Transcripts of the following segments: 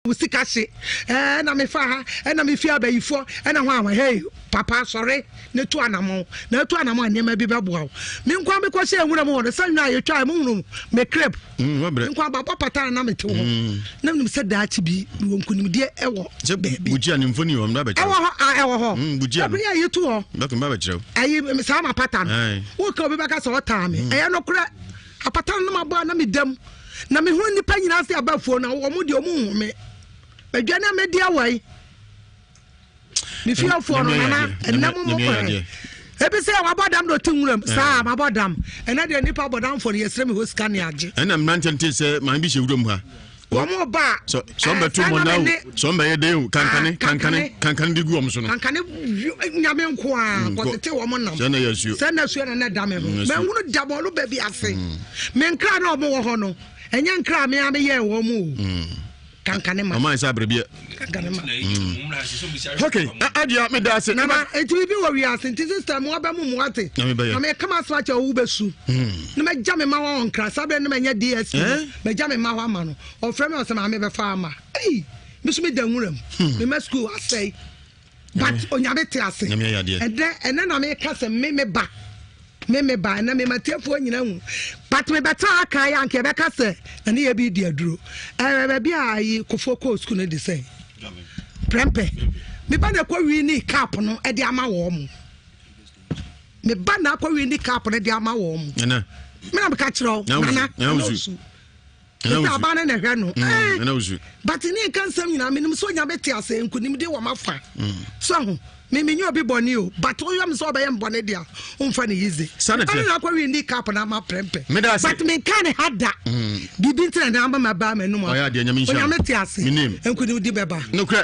usika hye na me fa ha na me fi abayifo na ho ama hey papa sorry ne to anamo na to anamo anema bi beboa me nkwa me ko hye enwura mo ho sanwa ayetwa mo hunu me crep nkwa baba pata na me te ho na me se daachi bi wo nkunimde ewo buji ani mfoni wo mda beche ewo ho buji ani ya yetu ho dok mba beche ayi sa ma pata wo ka obi baka so ta me eya no kura apata no mabo na me dam na me hu nipa nyina se abafo na wo mo de o mu me badwa na me dia wai me fia fo no na enam mo ko ebi se wa bodam do tinwuram sa ma bodam ena de nipa bodam for yesre me ho scan ya age ena mnantente se man bi hewuram ha wo ba so betu mo na so be yede kankane bi gu om so no kankane nyame nko a ko tete wo mo nam se na su na dame ho me hunu damo lo ba bi ase me nkra na omo wo ho no enya nkra me ame ye wo mu kankane ma ama isa brebia kankane ma okay adia me da se na ma enti bi wo wi ase enti system wo ba mu ate na me kama so acha wo besu na me jame ma wo nkra sabe na me nya DS me jame ma wo ama no o frame o se ma me be fa ama ei me so me da nwuram me ma school asai but onyabe te ase ene na me ka se me ba na me matiafo nyina hu but me beta aka ya nke be ka se na ye bi di aduro be bia yi kofo ko school na di say prempe me ba na kwa wi ni cap no e di ama wo mu me ba na kwa wi ni cap no di ama wo mu na me na be ka kire o na usu ita ba na hwe no na usu but ni kan sam nyina me nim so nya beti ase nkunim de wo mafa so ho me nyo obi boni o but o yam so obeyam boni dia umfa ne yize na kwa wi ndi cap na ma prempe but me kan hada bibi ntina na ma ba ma num o ya de nyame nya meti ase nkunim di beba no kra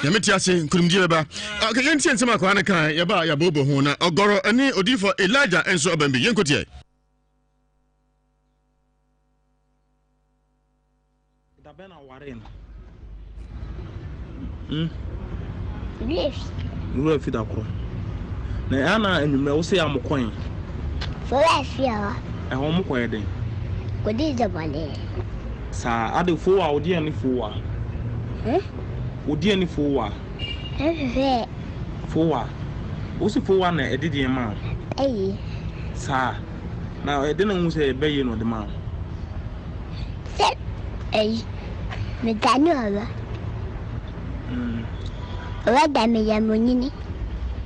nya meti ase nkunim di beba okay yenti ensem akwa na kan ya ba ya bobo ho na ogoro ani odifo Elijah enso obambi yenkotie da bena warena yes Nura fi da kro na ana enyume wo se amkon so afia e ho mkon e den ko di jabale sa ade fo wa odi ani fo wa odi ani fo wa fo wa o si fo wa na e didi ma sa na e den na hu se be ye no de ma se me tanu ala Ola dame ya monini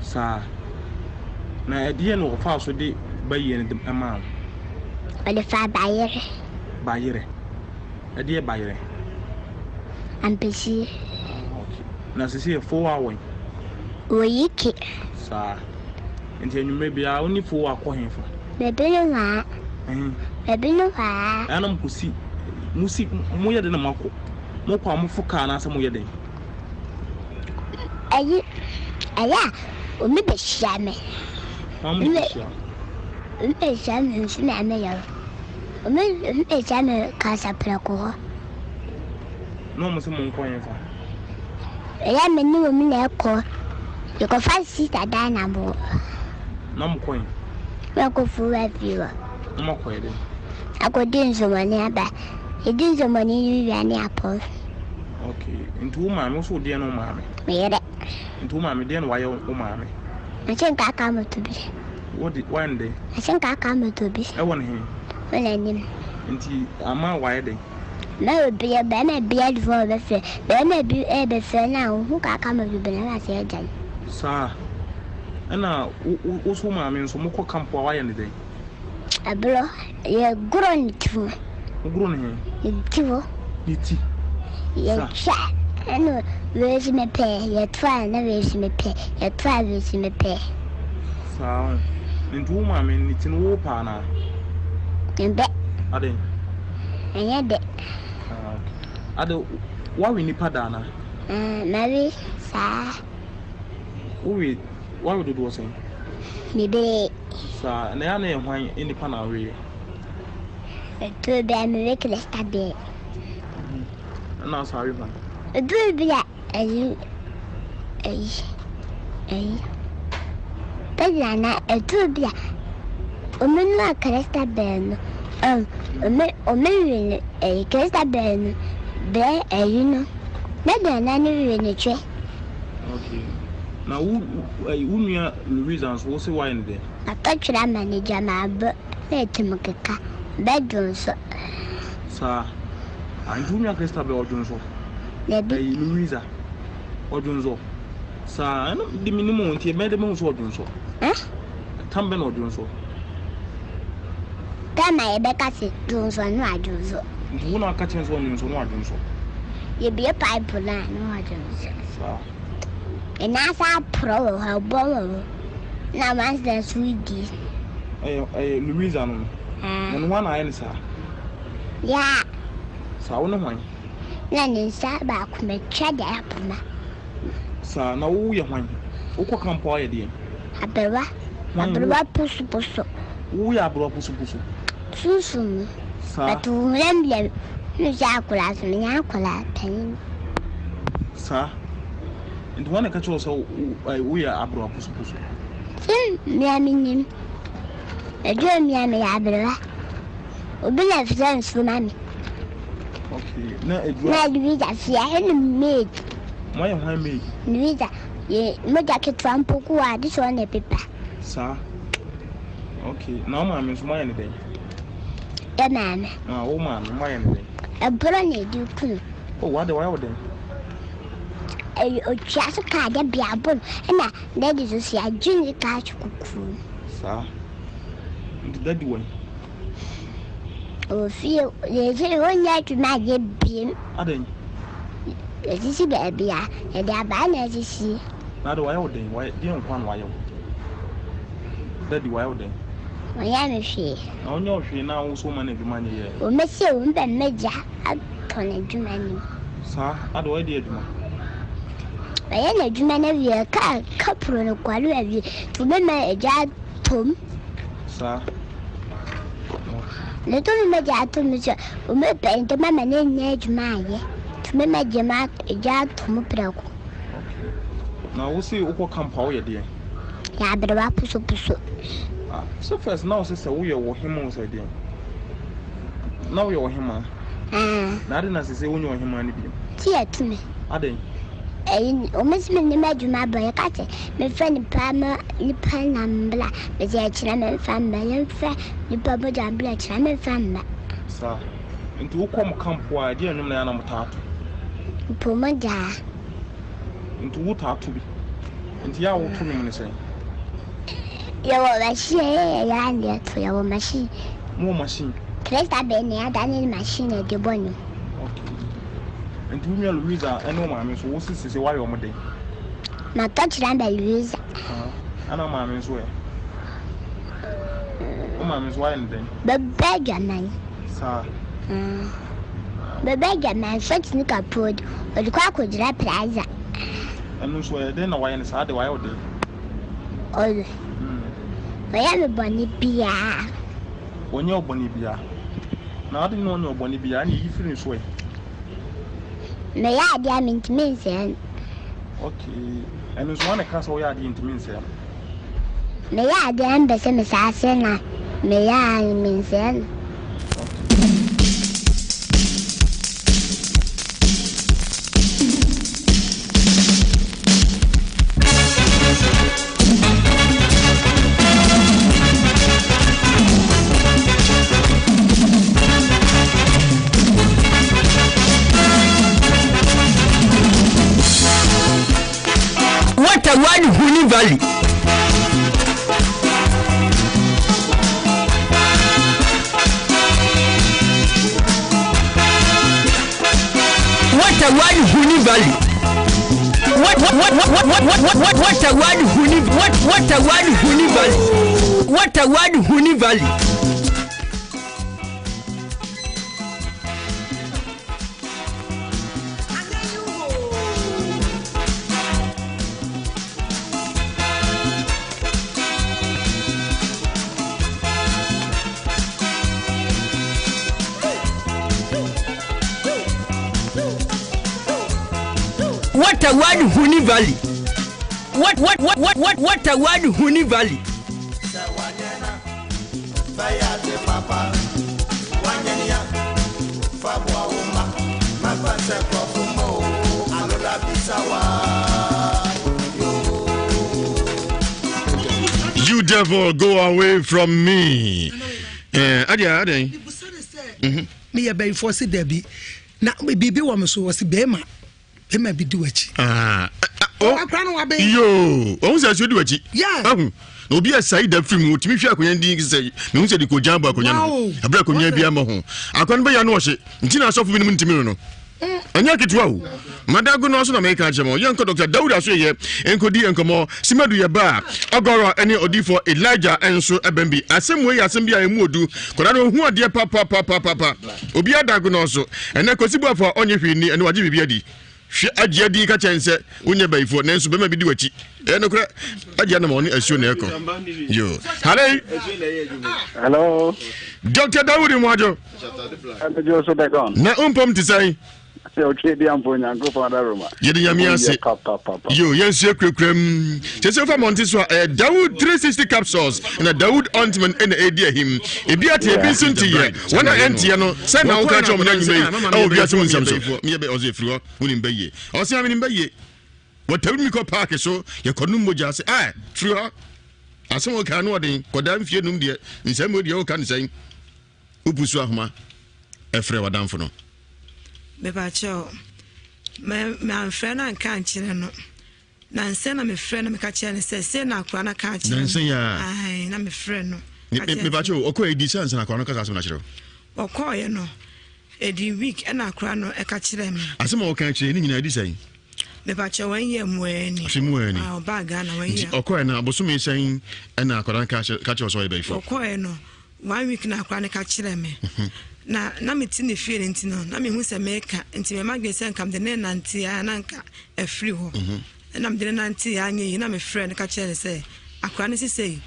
sa na edie no fa so de baye ne dem ama ole fa bayere edie bayere ampesi na sisi fo wa won oyiki sa enti enyume bia oni fo wa ko henfo bebe no ha anam kusi musi mo ye de na mako mo kwa mo fuka na sa mo ye de aya o me be shame me shame sina me ya o me shame ka sa prako no mo se mo nko yen fa aya me ni o me na ko e ko fa sita da na bo na mo ko yen me ko fu wa biwa mo ko yen akodin zo mani aba edin zo mani wi ani apol okay ntu ma me so de no ma me mere ntu ma me de no wa ye o ma me na chen ka ka mo to bi wodi one day na chen ka ka mo to bi e won he wala nim nti ama wa ye de na bi ya ba na bi ya do be fe ba na bi e be fe na hu ka ka mo bi na se jan sa ana o so ma me so mo ko kampo wa ye ne de abro ye gron tu gron he tivo ti ye cha ano wezi me pe ye twa na wezi me pe ye twa wezi me pe sa ntu ma me ni tin wo pa na embe ade anya de ade wa we ni pada na mari sa we wa we do sen ni be sa na ya na hwan ni pa na we to be me ke sta be na sa we ba do be ya ai Pagana do be ya o me na ke sta be no o me cresta ben be no Nada na ni ne twe. Okay. Na unia reasons wo se why there. Atachira manager ma ba etimukeka bedroom so. Sa and unia Crystal be odunso. Lebi Louisa odunso. Sa no di minimum nti me de mo so odunso. Tambe no odunso. Tama ebeka se dunso no adunso. Nti wo na ka chen so odunso no adunso. Ye be pipe na no adunso. Sa and as I pro how bomb now man's the sweetie. Louisa no. And one I answer. Yeah. So I don't know. Then inside back me check up ma. So now we are one. Oko campo idea. Abewa pusu. We are bro pusu. Susu. But to remember no jaculas me aquala pen. Sir. And one I catch also we are abro pusu. Miamin. A dream yammy abewa. Obina friends for mammy. Okay. Now Louisa see I maid. My maid. Louisa, ye Mojacket Trampo, this one a paper. Sir. Okay. Now I'm is my anything. The man. Oh man, my anything. A brony do cool. Oh, what do I would then? A chassis card a biabon, and that ladies will see a junior catch cuckoo. Sir. That way. Oh, feel there's one night to my beam. I didn't. This is baby, and they are bad as you see. Now do I would then? Why didn't one while? That do I would then? I am a she. I know she now so many money here. Oh, Monsieur, and Major, I can't do many. Sir, I do idea. I am a German of your car, couple of quality to remember a jar tomb. Sir. Little Major to Monsieur, who may paint the mamma named Nedge Maya to make my jamat a jar tomb. Now we'll see what come power, dear. Yeah, but I push. So first now, sister, we are him also, dear. Now you're him. Not as I say when you're him, and see to me. Are they? Almost many imagine my boy, my friend Palmer, Lipan and Black, but the Chinaman fan, my friend, the Papa Jam Black Chinaman fan. Sir, into come why, dear, no man, tattoo. Puma jar. Into what tattoo be? Into your old woman, say. You will machine, and yet for your machine. More machine. Place that be near the machine at the bonnet. And to me, Louisa, I know mammy, so what's this? Why you're my day? My touch lamb, Louisa. I know mammy's way. Oh, mammy's why then? But beggar man. Sir. But beggar man, such nickel put, or the quack would rap plaza. And no swear, then why and sad why out there. Oh, I am a bonny beer. When you're bonny beer. Now I didn't know your bonny beer, and you finish way. May I damn into me, sir? Okay, and there's one castle we are into me, sir. May I damn the same assassin? May I mean, sir? Valley. What a wide Huni Valley. What a wide Huni Valley. What a wide Huni Valley. What a wide Huni Valley. What a wide Huni Valley. devil, go away from me. Adia. Me ya bay for sit there be. Na bibi wa me so was bema. Bema bi do achi. Akran wa be. Yo, o say so do achi. Yeah. Obi asai da film otimi hwe akonya ndi say me hu say di ko jan ba akonya no. Abra akonya bia ma ho. Akwan be ya no hye. Nti na asofo bi nim ntimi no. Anya kitwa o. Madago no so na me ka chemo. Yanko Dr. Daud aso ye enkodi enkomo simadu ye ba. Ogoro ene odifo Elijah enso ebembi. Asem we asem bia emu odu. Koda no hu ade pa. Obi adago no so. Ene kosibu afo onye hwini ene waje bibia di. Hwe agye di ka chense onye baifo nanso bema bi di wachi. No kra agye na ma oni asuo na eko. Yo. Hello. Dr. Daud Mwajo. Ajo so back on. Na umpom ti sai. Okay, the amponya go for that room. Yedi yamia se. Yo, yensu ekrekrem. Chese fa monti so Daud 360 capsules na Daud ointment na edi him. Ebi ate ebi sunti ye. Wana enti no, say na uka chom na nyume. O bia so nsam so. Me be ozo efiri ho, woni mbaye. O se amini mbaye. Watawi mi ko park so, ye konum moja se, firi ho. Asem o ka no odin, koda mfie num de, nsam o de o ka nsan. Upusu ahoma. Efre wadamfo no. Bebacho me friend and can't chile no. Nansen na me friend na me ka chile say na akwa na ka chile. Nansen ya. Ai na me friend no. Bebacho okọ edi chance na akwa no ka so na chire. Okọ ye no. Edi week na akwa no e ka chile me. Asema o ka chile ni nyina edi sai. Bebacho wan ye muani. Simuani. Ah baga na wan ye. Okọ na abosom sai na akwa ka chile so ye before. Okọ ye no. 1 week na akwa ne ka chile me. Na me ti ne fie nti no na me hu se meka nti me magbe se nkam de ne nanti ya na nka afiri ho na me de nanti ya anye na me friend ka chere se akwa ne sesei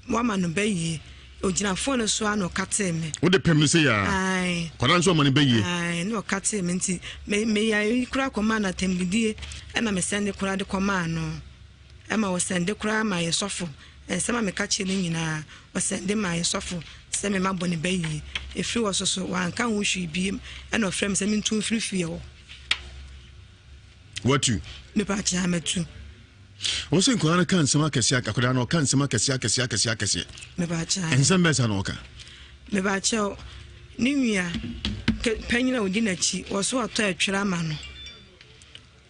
wa ma no bayi ogina phone so ano kate me wo de pem se ya ai kwada nso ma ne bayi ai no kate me nti me ya kura koma na tembidie na me sende kura de koma no ma wo sende kura ma ye sofo ensema me ka chere nyina wo sende ma ye sofo se me ma boni bayi efiri wo so wan kan wo hwi biem na ofrem se me ntu firi fie wo what you me pa cha metu wo se nko ana kan sema kesi akakoda na kan sema kesi me pa cha ensem besa na oka me ba cha ni nwia panyina odi na chi wo so ato atwera ma no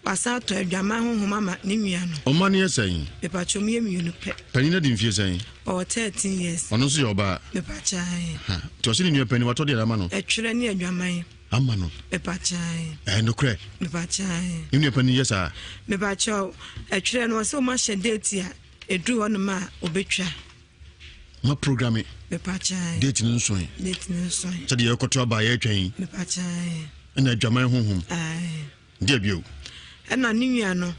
pasa ato adwama honhoma ma ni nwia no o mane esan me pa cha mi emienu pe panyina di mfie san o 13 years ono so yoba me pa cha ha to se ni nwia pani wato de na ma no atwera ni adwama ama no me pa cha no kre me pa cha ni nwia pani yesa me pa cha atwera no so ma she date ya edu ho no ma obetwa ma programme me pa cha date ni nso so de yekoto aba ye twen me pa cha na adwama honhom de bio na ni nwia no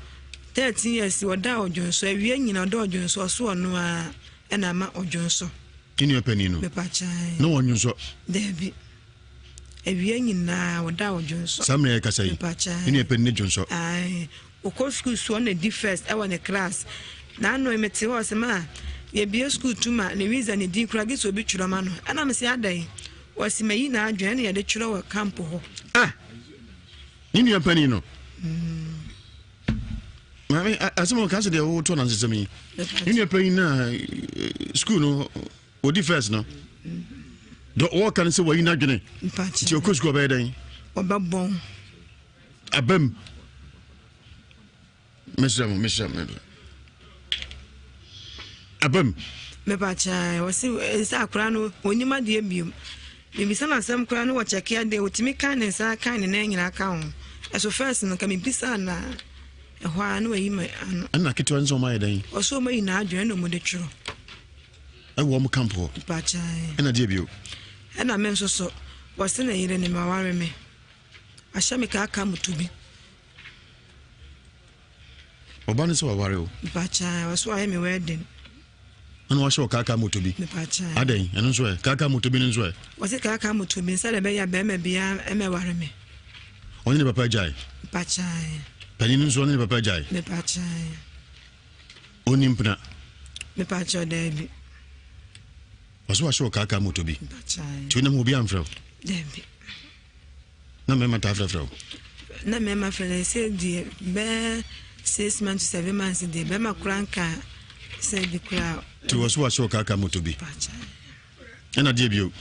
13 years oda ojonso awie nyina oda ojonso so no a na ma ojonso ni opani no me pa cha no wonjonso debi awie nyina oda ojonso samre ka sai ni opani ne jonso ai o school so na di first I want a class na no emete ho se ma ye bi school tuma na visa ne di kura giso bi twura ma no ana me se adai wasi mayi na adwen na ye de twura wa camp ho ni opani no mami asemo ka se de wo to na nsesemi ni opani na school no odi first no do what can say we na dwene ti okos go be den obabon abem mesra abem me ba cha wasi isa akura no onyima de biom me bisa na asem kura no wo cheke ade otimi kan ne sa kan ne na nyina ka ho eso first no ka me bisa na ehwa no yi ma ano ana kitwa nso ma yeden o so ma yi na adwen no mo de twiro wo mo campo ba cha ana de bio ana men so wasi na yire ne ma ware me ahya me ka aka mutubi obani so ware o ba cha waso aye me wedding ana washo ka aka mutubi ba cha aden eno so ka aka mutubi nso e wasi ka aka mutubi sa de be ya be me bia e me ware me oni ne papa jai ba cha pani nso ne papa jai me ba cha oni mpna me pa cha debi waso washo ka aka mutubi ba cha tu na mo bia amfra debi na me mata afra na me ma fele se di be 6 months to 7 months di be ma kranka say the crowd. To was what so kaka motobi. And a debut.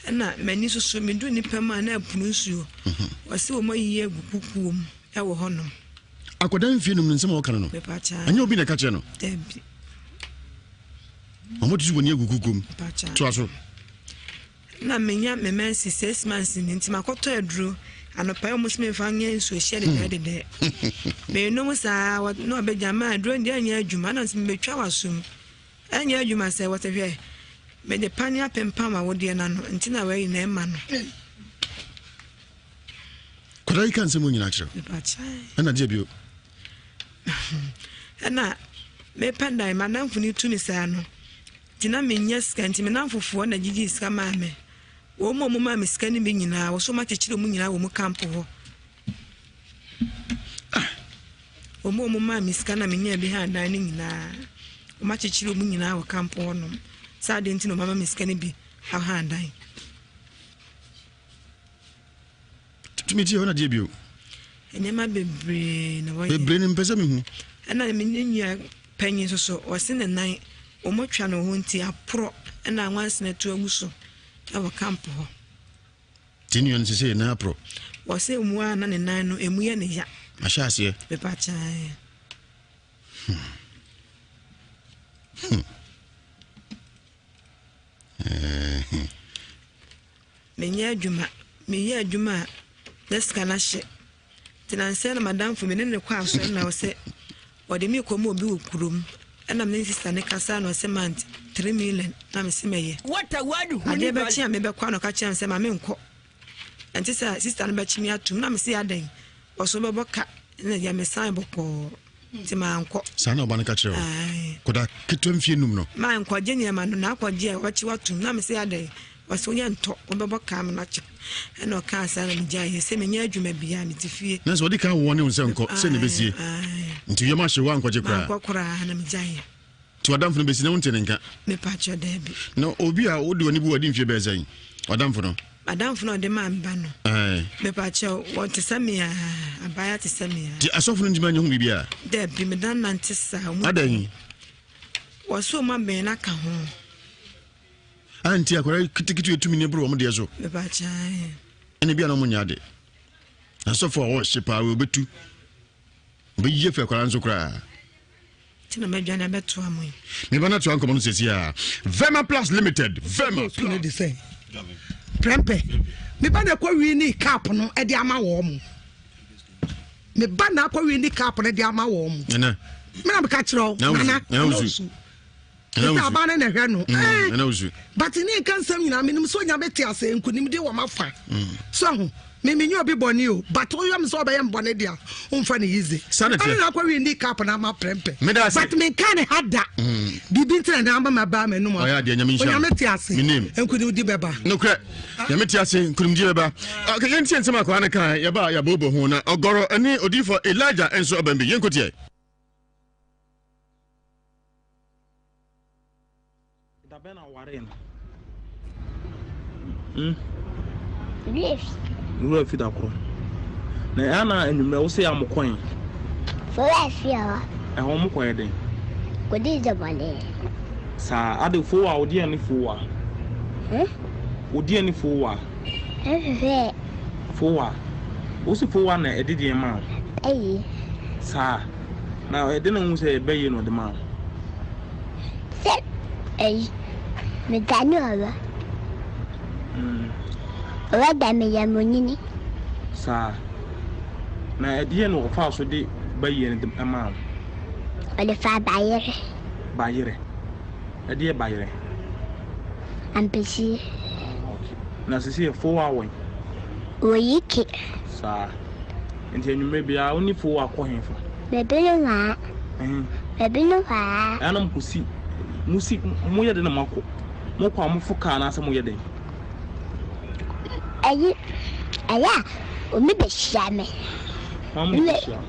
And not many so me do ni pema na punus you. Was so my year bukum. I will honor. I could then feel in some more canon. And you'll be a catcher. Debbie. And what is when you go to na menya me mensi 6 months in nti makoto adru anopa almost me fanye so share the day me no musa no abejama adru ndi anya adwuma na nti me twa wasum anya adwuma say what hwe me de pania pempama wode na no nti na we na ema no kodai kan se munyina kire ana je bio ana me pandai manamfuni tuni sa no tina menya skanti me namfofo na gigi ska maame wo mo maame ska ni nyina wo so ma chechire mu nyina wo mu camp ho wo mo maame ska na menya bi ha dan ni nyina wo ma chechire mu nyina wo camp ho no sa de ntino mama me ska ni bi ha dan tumiti ona die bio enema bebre na wo bebre ni mpesa me hu ana me nyanya panyin so wo se ne nan o mo twa no ho nti apro na anwanse na tu aguso awo camp ho tinyon se na apro wo se mu ana ne nan no emu ye ne ya asha ase be pa cha menya adwuma deska na hye tinanse na madam fu me ne kwa aso na wo se ode mi komo obi okurum ana me sister ne kasa no se mant 3 million na me se meye what a word ade be chia me be kwa no ka chia se ma me nko enti sa sister no be chi me atum na me se adan oso be boka na ya me sign boko ti ma nko sana oba ne ka kire koda ketom fie num no ma nko je ne ma no na akwaje a wachi watum na me se adan waso nya nto obe boka me na chi eno ka sa na me jaye se me nya adwuma bia me ti fie na so di ka wo ne unse nko se ne besie nti yema hye wa nkoje kra nko kra na me jaye ti wadamfo no besi na wonte ne nka me pa cho debi no obi a wodi wani bu wadi mfie be zan wadamfo no madamfo no de ma mba no me pa cho wonte samia abaya te samia ti asofo no ndima nya hu bibia debi me dan nante sa mu adan waso ma be na ka ho anti akwara kitikitu etumi ne bro wo de so me pa cha ene bia no munya de asofo wo hyepa we betu be yefe akwara nso kra tina medwana beto amoy me bana to ankomo no sesi a Vema Plus Limited Vema no de say prempe me bana kwa wi ni cap no e de ama wo mo me bana kwa wi ni cap no de ama wo mo na me na be ka kire na usu ita bana na hwe no na usu but ni kan sam nyina me nim so nya beti ase nkunim de wo mafa so ho me nyu obi boni o but o yam so obeyam boni dia o mfa ne easy na kwa wi ndi cap na ma prempe but me kan hada bibi ntina na amba ma ba me no o ya de nyame nsha nyame ase nkunim di beba no kra nyame ti ase nkunim di beba okay yenti nsema kwa na kan ya ba ya bobo ho na ogoro ani odifo Elijah enso obambi yenkotie da bena waren Yes. Nura fi da kro na ana enumre wo se ya mokon For afia. e ho mokon den Ko di jabale. sa ade fo a odi ani fo a odi ani fo a fo a wo se fo a na edidi ma Ayi. sa na ede na hu se be yi no de ma Se ayi. Me tanu aba. Owa da me ya monini. Sa na ede no fa so de be yi no de ma Ole fa bayere. bayere ede bayere Ampesi. na sisi fo a won Oyike. sa nti enumre bia oni fo a ko henfa Bebe no ha. Bebe no ha. anam kusi musi mo yede na mako mo kwa mo fuka na asem yede Ayi. Aya. O me be shame. Mamu kisha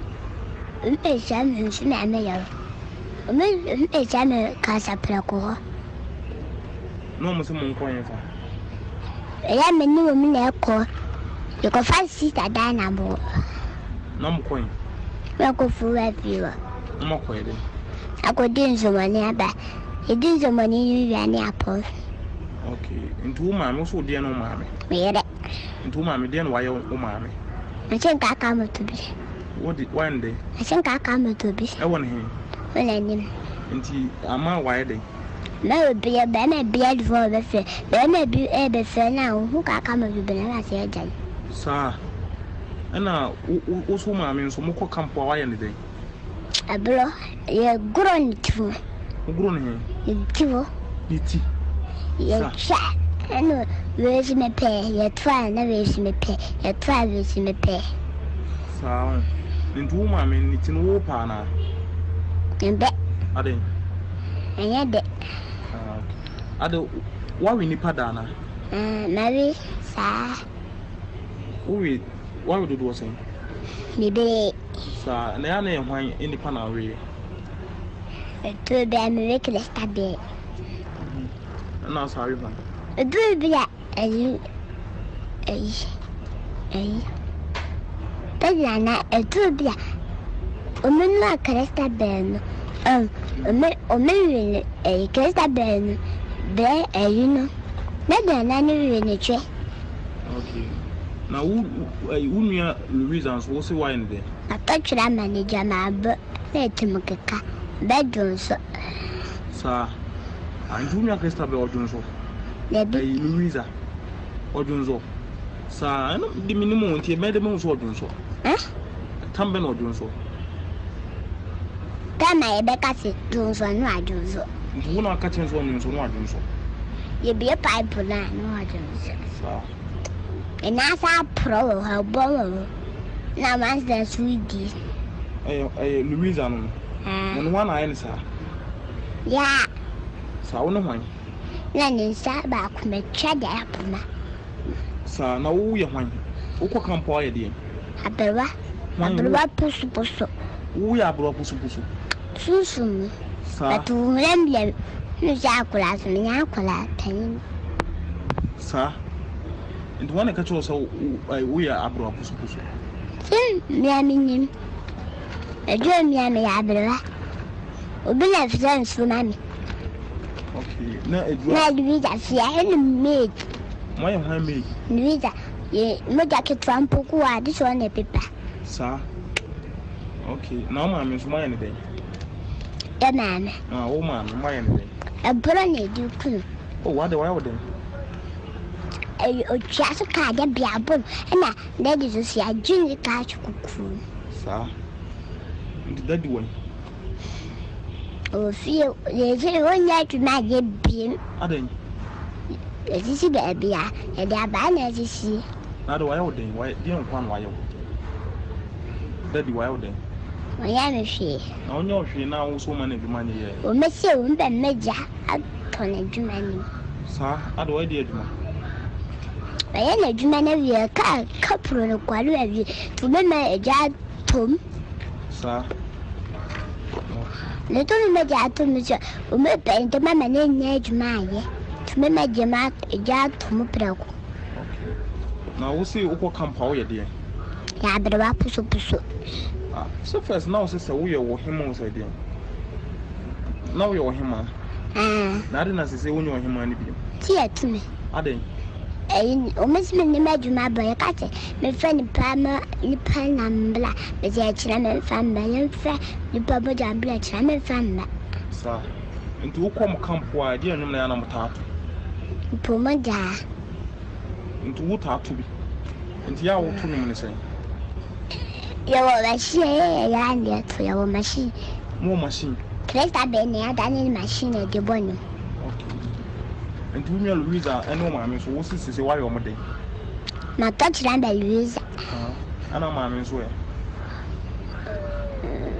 O me shame nsi na me ya. O me shame ka sa prako. no mo se mo nko henfa Aya me ni o me na ko. You go find sister Dana mo. na mo koin We go for review. mo ko yede Akɔdi nsɔmɔni aba. Edi nsɔmɔni yuyua ne apɔ. Okay. Nti wo maame so deɛ no maame. Meyere. Nti wo maame deɛ no wayɛ wo maame. Achen kaka moto bi. What did one day? Achen kaka moto bi. I want him. Wala nim. Nti ama why day? Na obi ya ba na bia de fo be fe. Ba na bi e be fe na hu kaka moto bi na se ajan. Sa. Ana wo so maame nso mokɔ camp wa yɛ ne den. Abro ye guro ni tifu. Guro ne he? Tifu. Ti. Ye cha. Ano wezi me pe ye try na wezi me pe. Ye try wezi me pe. Sa. Nti wo maame ni ti no wo pa na. Nbe. Ade. Anya de. Ade wa we nipa da na. Mary sa. We wa we do do say. Bibe. Sa na ya na hwan nipa na we. To be me ke sta be. Na sorry ba. Do be ya ai. Tayana do be ya. Omenna kresta ben. Omen kresta ben. Be no. Na na ni ni che. Okay. Na wo nua Louise ans wo se why in there? Atachira manager ma ba na timukeka. Bedroom so. Sa. Anju nua kresta be odunso. Lebi Louisa. Odunso. Sa ana di minimum nti me de mo so odunso. Tambe na odunso. Kama ebe kasi dunso no adunso. Nti wo na aka chen so odunso no adunso. Ye be pipe na no adunso. Sa. Ena sa pro ha bomo. Na man the sweetie. Louisa no. No one I sa. Ya. Sa wo no hwan. Na ni sa ba ku me twa da apoma. Sa na wo ye hwan. Wo ko camp wa ye de. Aberwa pusu. Wo ya aberwa pusu. Susu. Sa. Atu mlemble. Ni ja kula so ni akula tan. Sa. Nti wana ka cho so wo ya aberwa pusu. Miaminim. Ejo miami ya aberwa. Obi na friends for mami. Okay. Na ejo. Na Louisa sia ene maid. Mo ye hwan maid? Louisa ye mo jacket trampo ku a this one e paper. Sa. Okay. Na ma me so mo ye ne den. Ya mama. Wo ma me mo ye ne den. Abro na di ku. Oh, what the why would den? O chaso ka da bia bom. Na daddy so sia juni ka chukuku. Sa. Nti daddy won. O fie ye je wonya tuma je biem. Aden. Ye si be bia, ye da ba na si. Na do why would den? Why dey on kwan why? Daddy why would den? Oya me hwe. Na onye ohwe na wo so ma na dwuma ne ye. O mese o mbe meja atona dwuma ni. Sa, ado why dey dwuma? Oya na dwuma na wie ka pro no kwalu awie. To me ma eja tom. Sa. Le to me meja tom so o me pe nte mama na nya dwuma aye. To me ma jema eja tom prako. Okay. Na wo se wo ko camp wo ye de. Ya aberwa pusu. So first now say wo ye wo him wo say de. Now ye wo him a. Na ade na say wo nye wo him a ne bi. Ti atumi. Ade. O mesme ne madwuma ba ye ka che me fa ni pama ni pana mbla be je chira me fa mba ye fa ni papa ja mbla chira me fa mba. Sa. Nti wo kom camp wa de anum na ya na mutato. Poma ja. Nti wo tato bi. Nti ya wo to num ne say. Ye wo ba shi ye ya ndi to ye wo machine. Mo machine. Krista be ne ya da ni machine de bonu. Nti wo Louisa eno ma me so wo sisi why o mo den. Na to chira be Louisa. Ana ma me so e.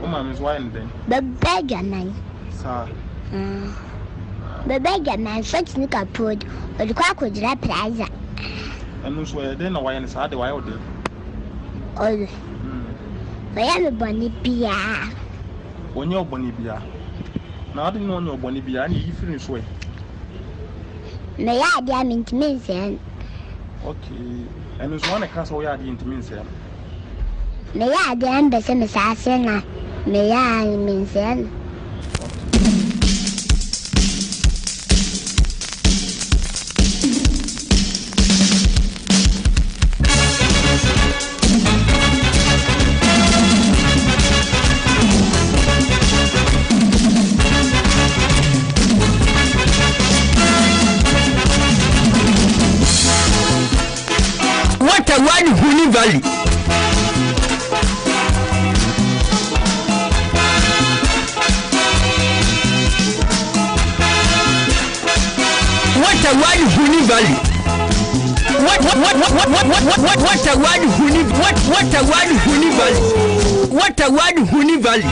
O ma me so why den. Be bega man. Sa. Be bega man so tini ka pod. O di kwa ko jira plaza. Eno so e den na why ne sa de why o den. Oye. Oya me boni bia. Onye oboni bia. Na ade no onye oboni bia na yi firi so e. Me ya dia mentimi sen. Okay. Eno so one ka so ya dia mentimi sen. Me ya dia mbese me sa sen na. Me ya men sen. Watawadi Huni Valley. Watawadi Huni Valley. What Watawadi Huni Valley. Watawadi Huni Valley.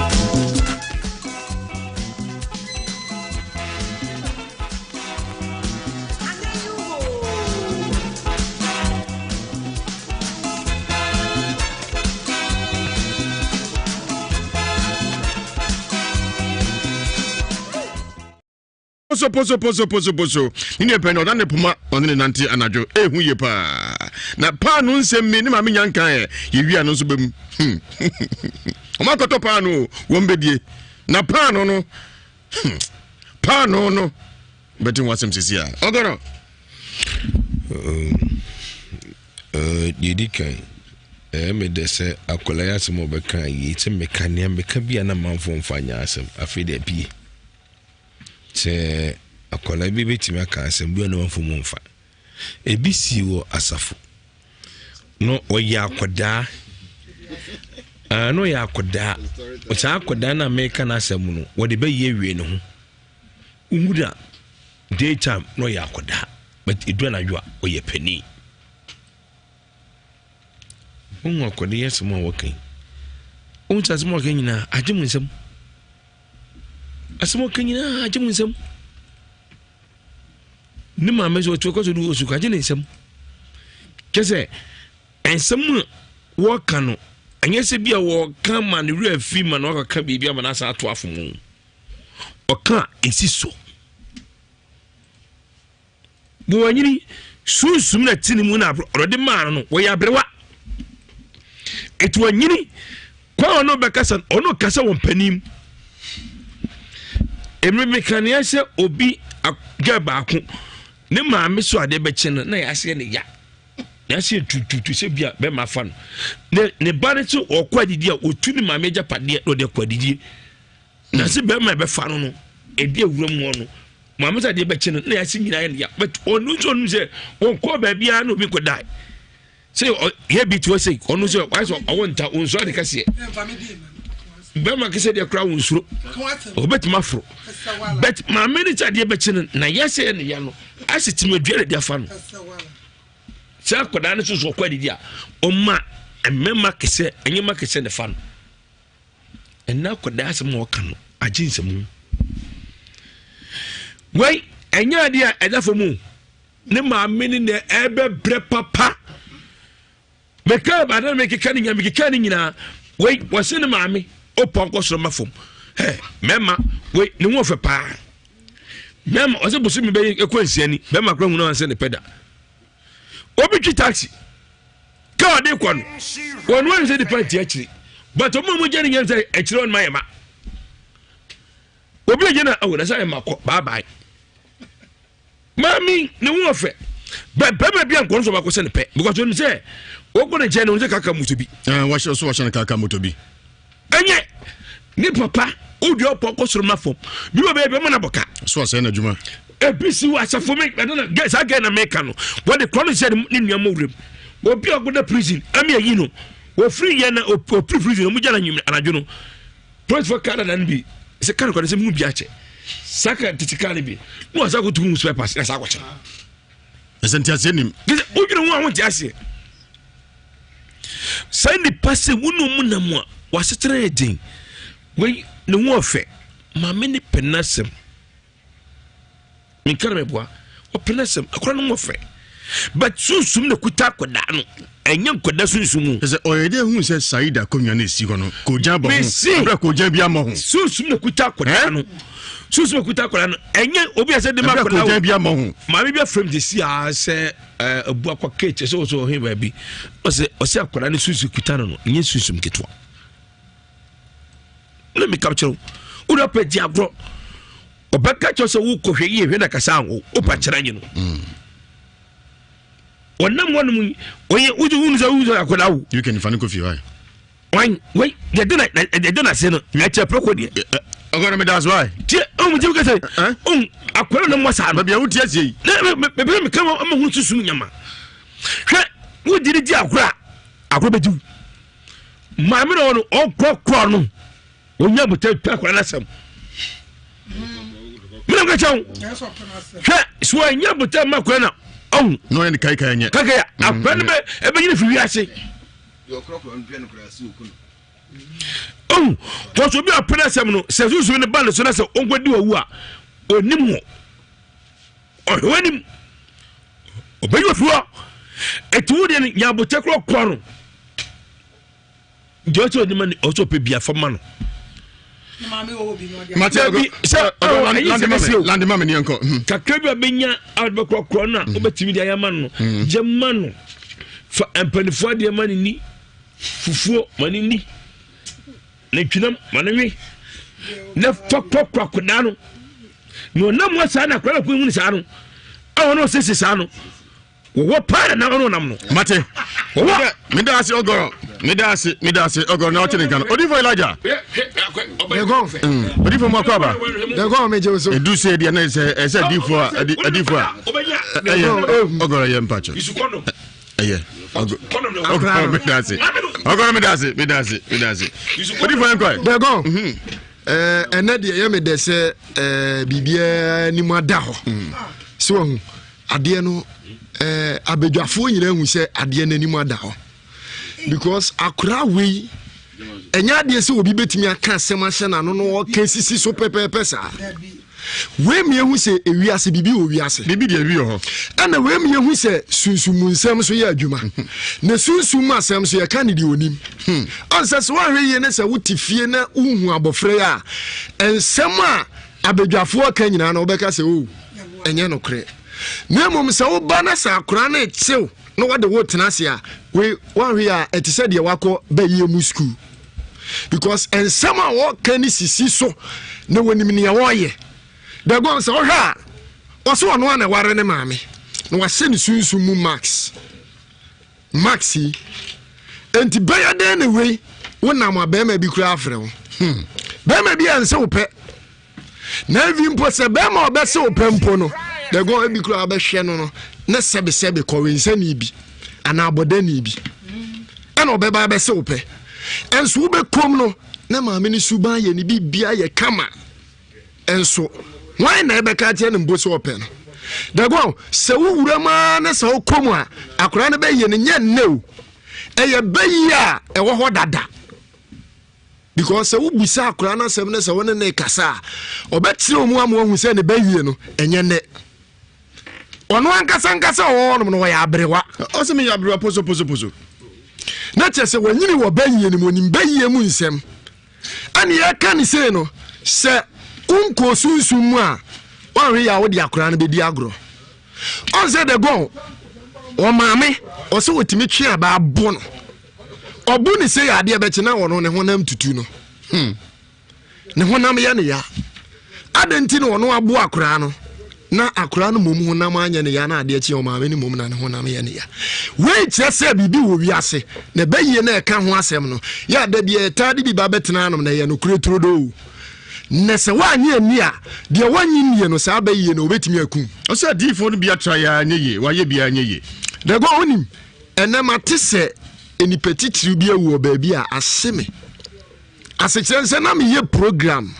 Poso. Nini peno dan ne puma onne nanti anajo ehu ye pa. Na pa no nsem me ne ma me nyankan ye wi ano so bem. O ma koto pa no wo mbedie. Na pa no. Pa no. Beti wasem sisi a. Ogoro. Yedi kan. Me de se akola ya semo be kan yi te mekania meka bia na manfo mfanya asem afede pie. Se akola bi betimi aka asem bia na manfo mfa. Ebisi wo asafo. No oya akoda. No ya akoda. O sa akoda na meka na asem no wo de be ye wie ne ho. Umuda daytime no ya akoda. But idu na yo oye pani. Unwa kodi yesu mo wakai. Unta smo kanyina ajimunsam. Asmo kanyina ajimunsam. Ni ma mezo to ko so du osu ka jine nsam. Kese ensam wo kanu anyese bia wo kan ma ne ru afi ma no ka bibia ma na sa ato afomu. Oka esiso. Bo anyini sunsum na tinimu na orode ma no wo ya brewa. Etu anyini kwa ono bekasa ono kasa won panim emme mekania se obi agaba ako ne maame so ade beche na ya se ne ya na se tututu se bia be mafa no ne bare so okwadidi a otu ne maame japade no de kwadidi na se be ma be fa no edi awura mu no maame so ade beche na ya se nyina ya but onu so nu se won ko ba bia no bi ko dai. Say here be to say onu so why so awonta unso de kase be ma kase de kra unsuro obet mafro bet ma manager de be chine na yese ne ya no asitime duare de afa no say akoda ne so kwadi a o ma emema kase enyema kase ne fa no enna akoda asem o kan no aginsem wai enya de a edafo mu ne ma meni ne ebe bre papa meka ba na meka kan nya meka kan nyina wei wose ne maame opon kosoro mafom mema wei ne wo fe pa mema wose bosu mi be ekwansiani mema kra hu na wanse ne peda obi twi taxi ka ode kwa no won wan se depend akiri but omo mo jani nyam se akiri on mayema obi agena awo na say makọ bye bye mami ne wo fe ba bia nkon so ba ko se ne pe because you say Oko ne jene unze kaka mutobi. Washa kaka mutobi. Enye ni papa odi opoko soro mafom. Bi wo be mo na boka. So ase na djuma. Ebisi wa asafo me na guys again na make no. What the chronic said ni nuamo wrem. Obi ogoda prison. Ami ayi no. Wo free ye na o prison mu jana nyim anadwo no. Prince for Canada nbi. Se kan ko se mu bi ache. Saka titikani bi. No asa ko tumu spare pass na sa ko che. Esentia senim. Obi no won ti ase. Sani passe wunu munamwa wasetere edin we ne wo fe ma me ne penasem min karme boa o penasem akora no wo fe but sunsum ne kuta koda no enye koda sunsumu se oyede hu se Saida konwa na esi kono ko jabo hu abra ko jan bia mo hu sunsum ne kuta koda no sunsum ne kuta koda no enye obi ase de ma koda ko jan bia mo hu ma me bia frame de si a se abu akwa kete so he ba bi o se akoda ne sunsu kuta no enye sunsum ketwa no me capture o do pe di agro obeka cho se wo kohwe ye hwe na kasa anwo o pa kira nyi no wonam wonum oye uju za uju akoda wo you can find coffee why they don't say no na che proko de agora me that's why ti o mu ti ka say akoda no mo sa no bia wo ti asie me kama am hu susu nyama hwe wo diri di akora be du maame no okokro no onya bote akora na sam mina ga chawo hwe so onya bote makora na on no en kai nya kaka akora no be nyine fi wiase yo krokro mpia no kra si okuno to so bi apena sam no se susu ne ban so na se ongodi wawu a onim ho ohwanim obayo fuwa etu de nya bote krokro no jojo ni mani oso pe bia fama no Mateo land mama ni anko kakabia benya adbe krokro na obetimi de ayaman no jemman no fa empanifo de mani ni fufuo mani ni na twinam manwe na fakko kwakoda no no nam wasa na kwara ko hu ni sa no awono sese sa no wo pa na no nam no mate me da se ogoro na o tene kan odi for Elijah de go odi for makwaba de go me je so edu se dia na se di for ogoro ye mpacho eye ogoro me da se odi for enko de go ene de ye me de se bibia ni mu ada ho so hu ade no abedwafo nyina hu se ade na ni mu ada ho because akura we enya de se obi betimi aka asema hye na no no ka sisi so pepepe sa we me hu se ewiase bibi owiase bibi de ewi ho ana we me hu se sunsumu nsem so ye adwuma na sunsumu asem so ye ka ne de onim onse so wa hwe ye ne se wutifie na uhu abofre a ensem a abedwafo ka nyina na obeka se o enye no kre na mom se wo ba na sa akura na echew no what the word tenase a we one we are et said ye wako be ye mu school because and some a can sisi so no wonim ne wo ye the go so ha oso ono na ware ne maame no wa se ne sunsun mu maxi enti be ya den ne we wona ma be ma bi kura afre wo be ma bi anse wo pe na vi mpo se be ma obe se wo pe mpo no the go bi kura be hwe no na sebe ko wensani bi ana abodani bi ana obeba be se ope enso wo be kom no na maame ni suban ye ni bibia ye kama enso why na ebe ka tie ne mbo se ope no the go se wo wura ma na se wo kom a akora ne be ye ne nya nnew eye be yi a e wo ho dada because se wo busa akora na se ne se wo ne kasa obetire omu amu se ne be yi no enye ne ono ankasa ono no ya abrewa o se me ya abrewa poso na chese wanyini wo banye ni monim baye mu nsem ani ya kan se no se unko sunsun mu a wanwe ya wo di akora na be di agro on se de go o maame o se wotimi twe aba abo no obu ni se ya de be kina wono ne honam tutu no ne honam ya ne ya adenti no wono abo akora no na akura no mom honam anya ne ya na ade achi o maame ni mom na ne honam ya ne ya we chese bibi wo wiase na baye na eka ho asem no ya da bia tade bi ba betena anom na ye no kure trodo na se wanye ani a de wanye nie no sa baye no obetimi akum o se difo no bia tra ya nyeye waye bia nyeye de go onim enema tese eni petitiri bia wo ba bia aseme asechense na me ye program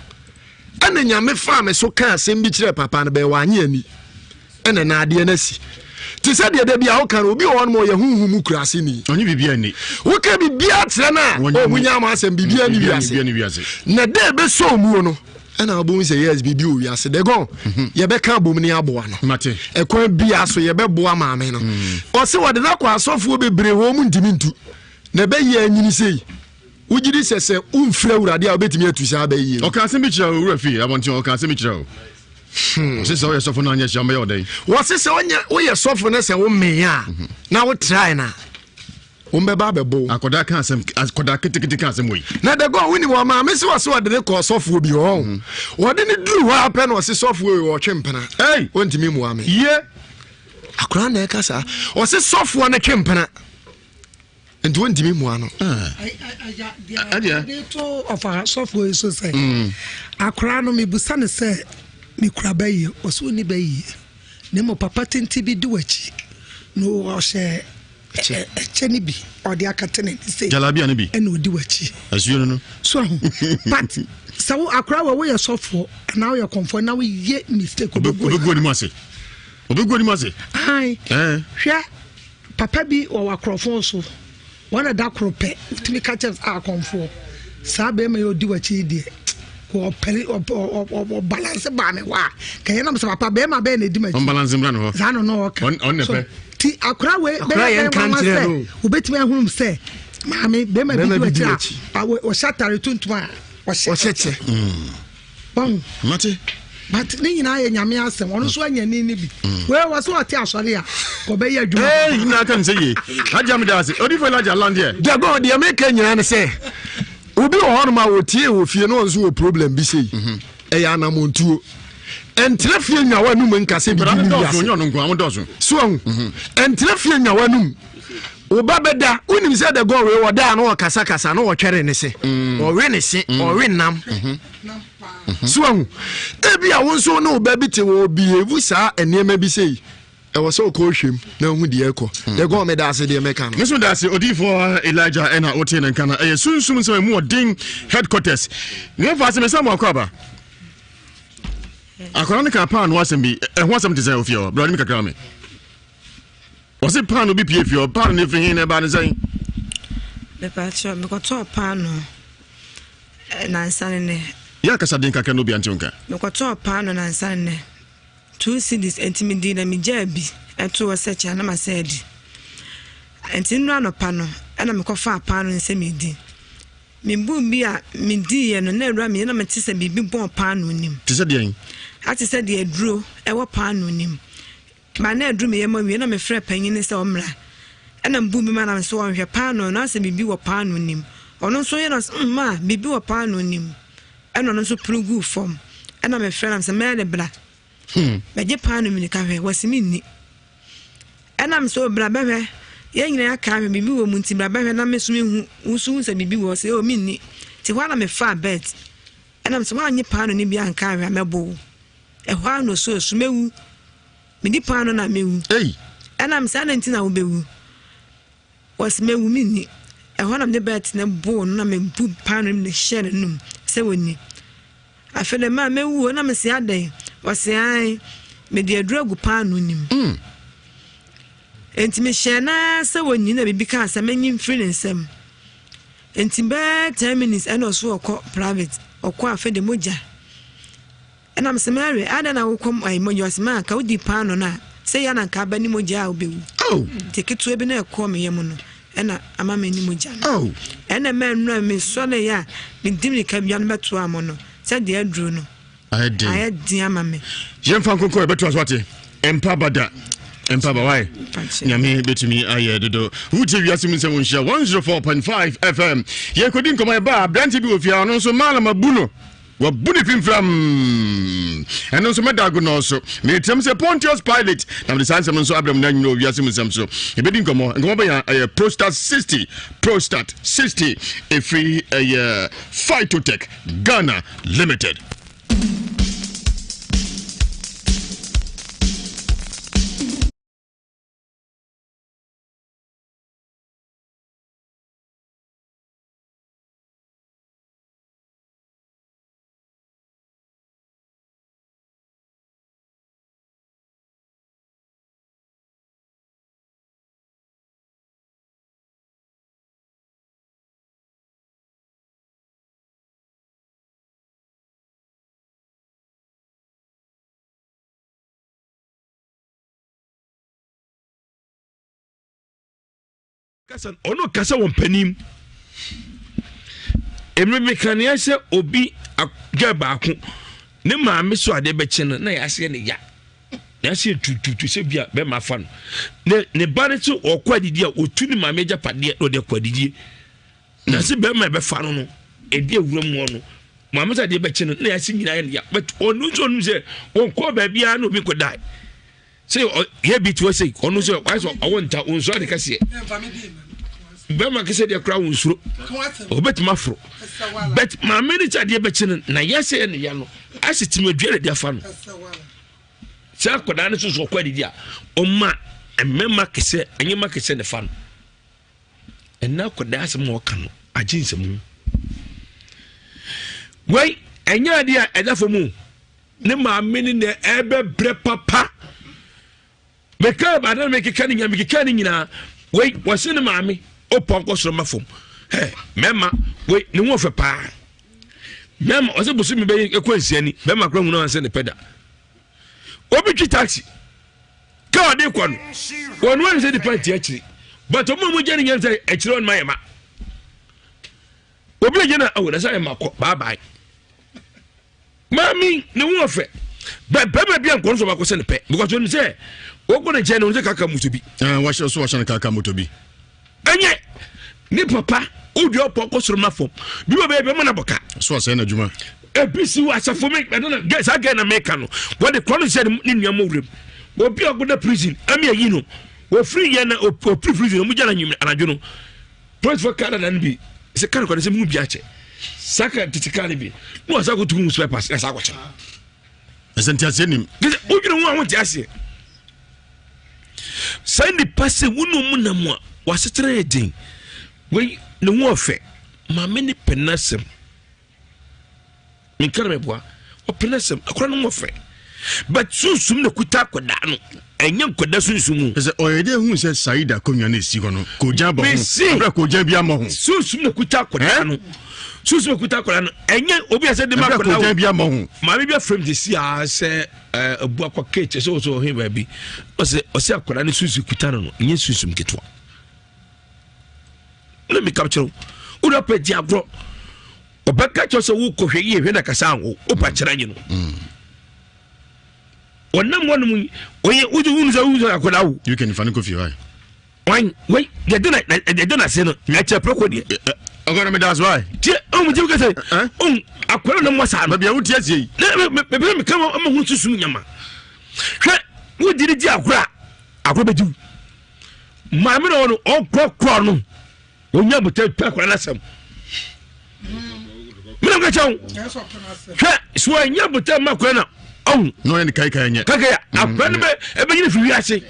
ene nyame fa me so ka asem bi kire papa no be wanye ani ene na ade na si ti se de bia wo kan obi won mo ye huhu mu kurase ni onye bibia ni wo ka bibia tire na o munya ma asem bibia ni wiase na de be so mu no ena obo se yes bibi o wiase de gon ye be ka bom ni aboa no mate ekwan bia so ye be boa maame no o se wo de na kwa asofo bebre wo mu ntimi ntu na be ye anyini sei ujiri sese umfra urade a obetimi atusa abayi o ka se mi kira ura fi abonti o ka se mi kira o sese o ye sofo na anya chamba yo dai wo sese o ye sofo na se wo me a na wo try na wo mbe ba bebo akoda kan asem akoda kitikiti kan asem we na de go woni wo ma me se wo se wo de ko sofo bi ho wo de ni duru ha pe na wo se sofo we wo twempena hey wontimi mu ame ye akora na e kasa wo se sofo na twempena and when Dimi Muano, I told of our software so say, Akrano mi busane say, mi krabe or soon be nemo papa tinti be do it. No, or share cheni bi or the akatene say jalabia ne bi e no di wachi asuo no so but so akra we sofo now you comfort now we ye mistake obego ni mase ai hwe papa bi o wakrofo so wana da krope timi catches a comfort sabe me odi wachi die ko peli o balance ba me wa kan yana so papa be ma be na di machi on balance mbra no za no ka on ne pe ti akra we be kan tire obetimi ahunum se maame be ma bi wachi o shatare tuntuma o cheche bon mate but ni nyina ye nyame asem ono so anya ni bi we was so ati asori a ko be ya dwuma na kan say ye ajam da say odi for laja land here de go de make nyina ne say obi o hono ma wotie wo fie no nso wo problem bi sei e ya na montuo entre fie nyawa num nkase bi ni ya so entre fie nyawa num oba beda unim say de go we woda na wo kasa na wo twere ne se o we ne se o we nam so ebi a wonso na oba bi te wo behave sa enema bi sei e wo so ko hwem na hu de ekọ de go me da ase de meka no meso da ase odi for Elijah ena ote na kana e sunsum se mu odin headquarters ne fa se me sam akwaba akora ne ka pa no asem bi e ho asem te say ofio bro ni kakra me was it pan obi pie fio pan ne fi ne ba ne say me pa cho me ko to pan no na nsane ne ya kasa den kakra no bi antonka me ko to pan no na nsane ne 2 cities entimidi na mi jabi eto wo search na ma said entinu no pano na me ko fa pano nse mi di mi bu bi a mi di ye no na ewra mi na me tise bibi bon pano nim tise de yin ati se de aduro e wo pano nim ma na aduro me ye ma wi na me frɛ panyin se o mra na mbu bi ma na so won hwɛ pano na se bibi wo pano nim ono so ye no ma bibi wo pano nim eno no so prugu form na me frɛ na se me de bra beje pano mi ka hwe wasimi ni enam so bra behwe ye nyina ya ka hwe bibi wo munti bra behwe na mesumi hu usu se bibi wo se o mi ni ti hwa na me fa bet enam so anyi pano ni bia nka hwe amebo e hwa no so sumewu mi di pano na mewu enam sa na ntina wo bewu wasmewu mi ni e hwa na me bet na bo na me bu pano mi share num se woni afele ma mewu na me se adan wase ai me de adrogu pano nim enti me shena se woni na bibi ka asa menyi free nsem enti be 10 minutes and also okọ private okọ afede moja ena me se mary ada na wo kom ai moja wase ma ka odi pano na se ya na ka ba ni moja obewu tikitu ebi na ekọ me yem no ena ama me ni moja ena me nra me so na ya me dimri ka bia no beto amono se de adro no I dear mammy. Jem Fanko, better as what Empa Bada. Empa Bawai. Yami betumi aye dodo. Who tell you as you say 104.5 FM. Ye couldn't come my bar, Branty be with you, and also Malama Buno. What bunny pin from and also Madagon also. May terms a Pontius pilot. Now the science of so Abram Nano Yasim so. A bidding come on and go by a Prostat 60. Prostat 60. A free Phytotech Ghana Limited. Kasan ono kasa won panim emre mekania se obi agya baako ne maame so ade be kye no na yase ne ya yase tututu se bia be mafa no ne bare to okwadidi a otu ne maame gya pade no de kwadidi na se be ma be fa no edi awuram wo no maame so ade be kye no na yase nyina ya but onu so nu se won ko ba bia na obi ko dai say here be to say onu so why so awonta onso ade kase bema kese de kra wonsuro obet mafro bet ma manager de be kine na yese ne ya no asitime duare de afa no sa koda ne so kwadi dia o ma emema kese anyema kese ne fa no and now could ask more can I change some. Wait, and your idea at that for moon. Ne ma meaning the ebe bre papa. Because I don't make a canning and make a canning now. Wait, what's in the mammy? Oh, Ponkos from my phone. Hey, Mamma, wait, no more for pa. Mamma was able to be a question. Mamma grown on send the pedal. Obi taxi. God, they one. One is the party actually. But a moment getting into a children, my mamma. Obi, you know, as I am a bye bye. Mammy, no more fair. But Baba be unconscious about send the pet because when you say, what going to general the Kakamu to be? Watch us watch on the Kakamu to be. And yet, ni papa, who do your pocos from my phone? You will be a manaboka. So I say, Juma. A piece of us for me, I don't guess again a mechano. What the colonel said in your movie will be a good prison. I mean, you know, we're free and or pre prison, Mujana, and I don't know. Point for Canada and be. It's a kind of movie. Saka Titicalibi. No, as I go to move papers as I watch. Isn't he saying? Who you don't want to ask you? Send the person who no munamwa was a trading. We no warfare. My many penasem. In Carabua or penasem, a crown warfare. But soon the Kutakwadano and young Kodasun. Is it already who says Saida Kunyanis Sigono? Kojaba, see, Kojabia, soon the Kutakwadano. Susu Kutakwadano, and yet Obia said the Makojabia, my baby from the sea, I say a book of cage is also him, baby. Was it Osia Korani Susu Kutano, yes, Susum Kitwa. Let me capture Udape Diabro. Obaka chose a wook of here, when I can sound, Opacharano. Or no one, when you wounds are good out, you can find a coffee. Why, wait, they don't say, let's a procody. I'm going to that's why. Oh, you can say, oh, I couldn't know what's happening. Maybe I would tell you. Maybe come on, I'm going to soon, Yama. What did it, I could do. Mamma on all crown. When you tell Pack and Assam. So I never tell Macrana. Oh, no, any Kaka yet. Kaka, I'm going to be if you say.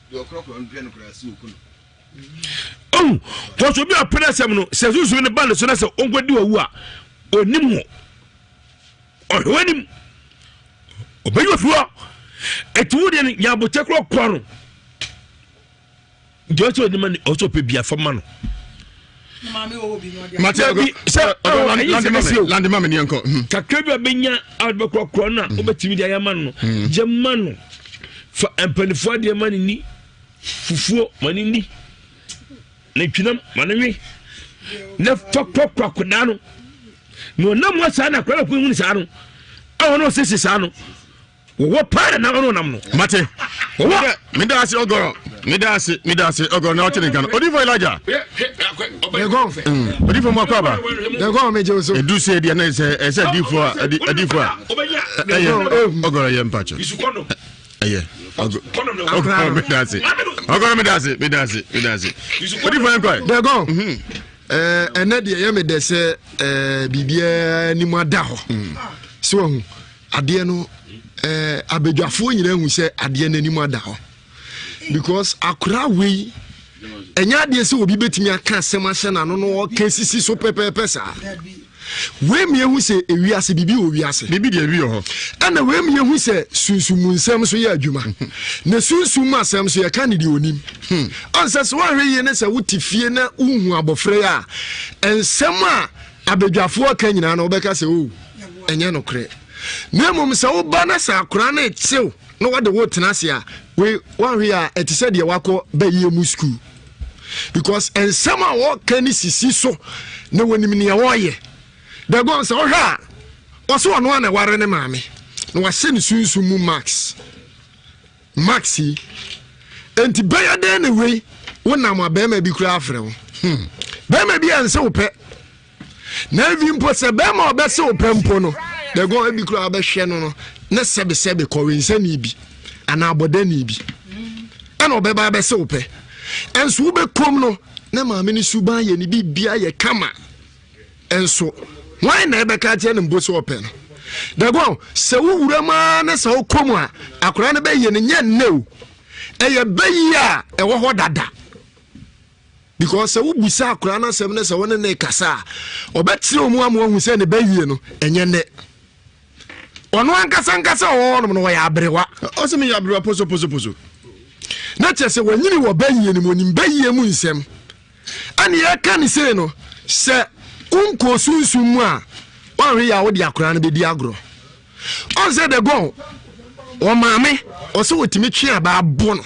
Your crop on Pianograss. Oh, what will be a penasam? Says who's in the band, so that's a onward do a war or Nimo or when him obey your floor. A two in Yabutekro Crown. Just what the money also pay be a for man. Landimam uncle. Kakabia Benya Albacro Crona, over to the Yamano, Germano for Empany for the money, Fufu, money. Nepinam, Manami. No fuck crocodano. No, no more son of Queen Sano. Oh, no, Sissy Sano. What part of Namano? Mate. What? Midasi Ogoro. Midasi Ogoro, not in Ghana. What if I like that? They're gone. What if I'm a cover? They're gone, Major. Do say the name is a D4, a D4. Ogoro, young patcher. Yeah. What if I'm going? They're gone. And that the Yame they say, Bibia Nimadaho. So, Adiano, Abejafu, you know, we say Adiana Nimadaho. Because Akra we, and Yadia so be betting your cancer, and I don't know what cases so pepper. When me who say we are bibi we are bibi de wi ho and when me who say sunsumu nsam so ya adwuma na sunsum asam so ya kanidi onim ansas one hwe ye na say wutifie na uhu abofre ya ensam a abedwafo aka nyina na obeka say o enye no kre na mom say wo ba na sa akora na echew no wade wo tenase a we one hwe a etise de wako ba ye mu school because ensam a wo kan sisi so na wonim ne ya wo ye the guns are her. Also, one warren a mammy. No, I send Sunsumu Max Maxi. And to bear the anyway, when I'm a bear may be crafted. Bear may be and so pet. Never impose a bear or best so pempono. They're going to be crab a shannon. Not Sabi Corin Sanibi. And Abodenibi. And Obeba Besope. And Sube Comno. Nama mini Suba and be Bia Kama. And so. Why never catch any bus open? The go, so Rama, so come on, a crown bay and yet no. A bay ya, a what dada. because wo busa akura na sem ne se wona ne kasa obetire omu amu hu se ne bawie no enye ne ono ankasa wo no wo ya abrewa o se me ya abrewa poso na chese wanyini wo bawie ni mo ni bawie mu nsem ani ya kan se no se unko sunsun mu a wanwe ya wo di akura na be di agro on se de go o maame o se wotimi twe aba abo no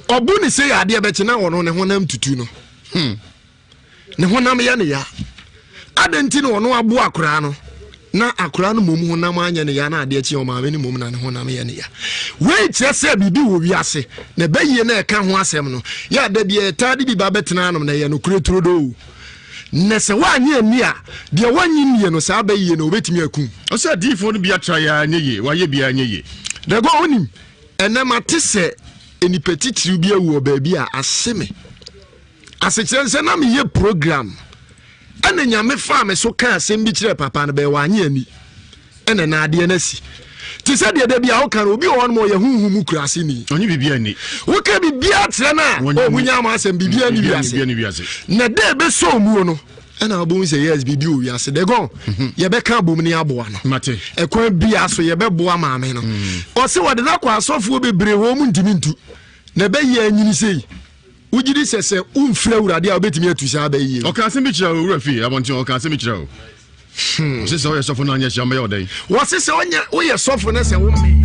obu ni se ya de be kina wono ne honam tutu no ne honam ya ne ya adenti no wono abo akura no na akura no mom honam anya ne ya na ade chi o maame ni mom na ne honam ya ne ya we kire se bibi wo wiase na bayiye na eka ho asem no ya da bi tade bi ba betena no na ye no kureturo do nese wanye ani a de wanyi nie no sa bayiye no obetimi akun o se difo no bi atra ya nyeye waye bi anyeye de go onim enema tese eni petitiri bi awu obabi a aseme asekyense na me ye program ana nyame fa me so ka asem bi kire papa no be wanye ani ene na ade na si ti se de bia wo kan obi won mo ye huhumu kurase ni onye bibia ni wo ka bibia tire na o munya ma asem bibia ni biase na de be so mu no ana obo say yes bibi o wiase de go ye be ka bom ni aboa no mate ekwan bia so ye be boa maame no o se wo de na kwa asofo bebre wo mu ntimi ntu na be ye anyini sei ujiri sese umfra urade a obetimi atusa ba yi o ka se mi kira o wura fi abonti o ka se mi kira o se se o ye sofo na anya shamba ya odan wo se se onye o ye sofo na se wo me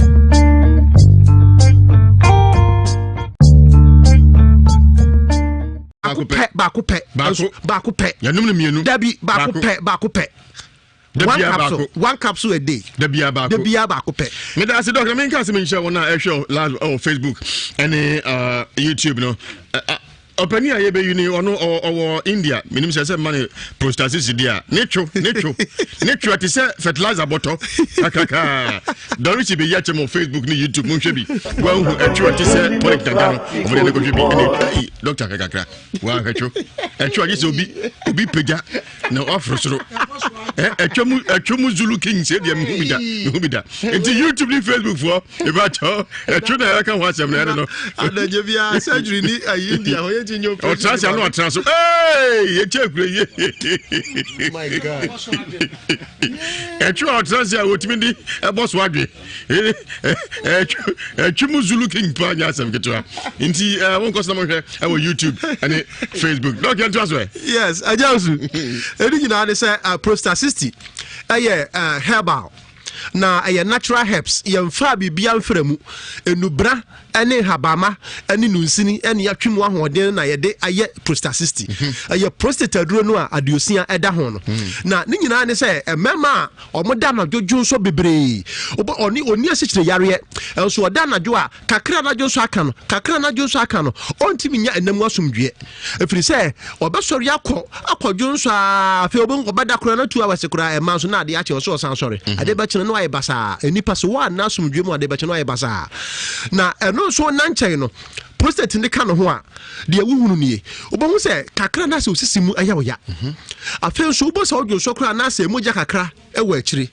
baako pe yanum ne mienu dabi baako pe one capsule a day dabia baako pe me da se doctor me kan se me nche wona e hwe live Facebook and YouTube no opani aye be uni ono India minim se man prostasis dia necho ati se fertilizer bottle akaka Dorothy be yache mo Facebook ni YouTube mo hwe bi wa hu echo ati se polic tangano o be ne ko hwe bi ene doctor kakakra wa echo ati se obi pega na ofrosoro echo mu Zulu King se dia mu bi da enti YouTube ni Facebook for e ba cho echo na ka ho asem na no adaje bia surgery ni India ho o transa no transo hey echekure ye my god echo transa otimi di boss wadwe echo mu Zulu King pa nya asem ketwa nti won koso na mo hwe e YouTube and Facebook no can transfer yes ajausu edi nyina de say prostasis herbal na natural herbs yemfa bibia mframu enubra ene habama ene nunsini ene yatwemu ahoden na yede aye prostasis prostate aduro no a adiosia eda ho no na ne nyina ne se emema omoda na jojo so bebre oni asichire yare enso oda na jo a kakra na jo so aka no ontimi nya enamu asomdwe efiri se obesori akọjo nso a fe obon obada kro na 2 hours kro e manso na ade ache so san sori ade ba chine no aye basa enipa so wa na asomdwe mu ade ba chine no aye basa na eno so na nchen no prostate ne ka no ho a de wuhunu nie obohu se kakra na se osisi mu aya oya afen so obo sa ojo so kra na se moja kakra e wa akire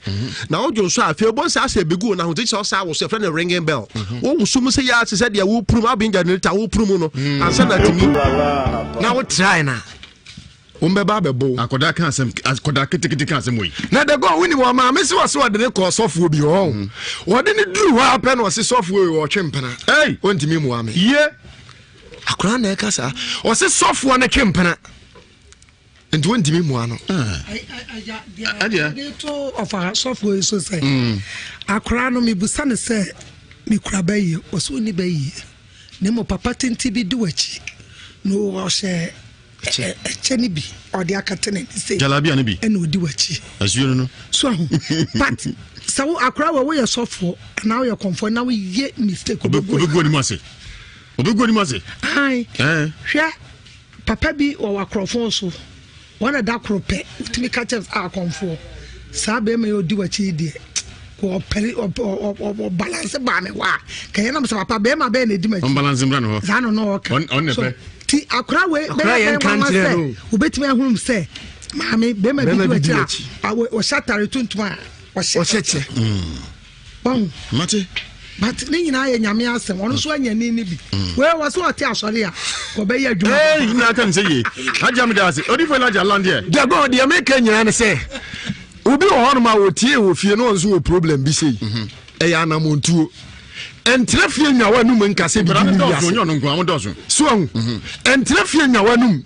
na ojo so afen obo sa se begu na ho ti so sa wo se friend ringing bell wo wusum se ya se de wo prum abinja ne ta wo prum no ansa na timi na wo try na umbeba bebo akoda kan asem akoda kitikiti kan asem we na de go wini wo ma me se wo so de ne ko sofo bi ho wo de ne duru ha pe no se sofo we wo twempena hey ontimi mu ame ye akora na e kasa wo se sofo na twempena enti ontimi mu ano adia to ofa sofo so say akora no me busa ne se me kura bayi wo so ni bayi ne mo papa tenti bi du achi no wo she echeni bi odi akatene ni say jalabia ni bi ene odi wachi asuyo no so but so akra we ye sofo na we comfort na we ye mistake obego ni mase ai hwe papa bi o wakrofon so wana da krope timi catches a comfort sa be me odi wachi die ko peli o balance ba me wa kan na msa papa be ma be na di machi on balance mbra no za no no on nepe ti akra we be ma ubetime ahum se maame be ma bi wachi o shatare tuntum a o sheche mate but ni nyina ye nyame asem ono so anya ni bi we was so ate asori a ko be ya adwuma eh na kan say ye ajam da say odi for large land here the god the make nyina ne say obi wo hono ma wo tie wo fie no nso wo problem bi sei e ya na montuo entra fie nyawa num nkase bi ni ya so entra fie nyawa num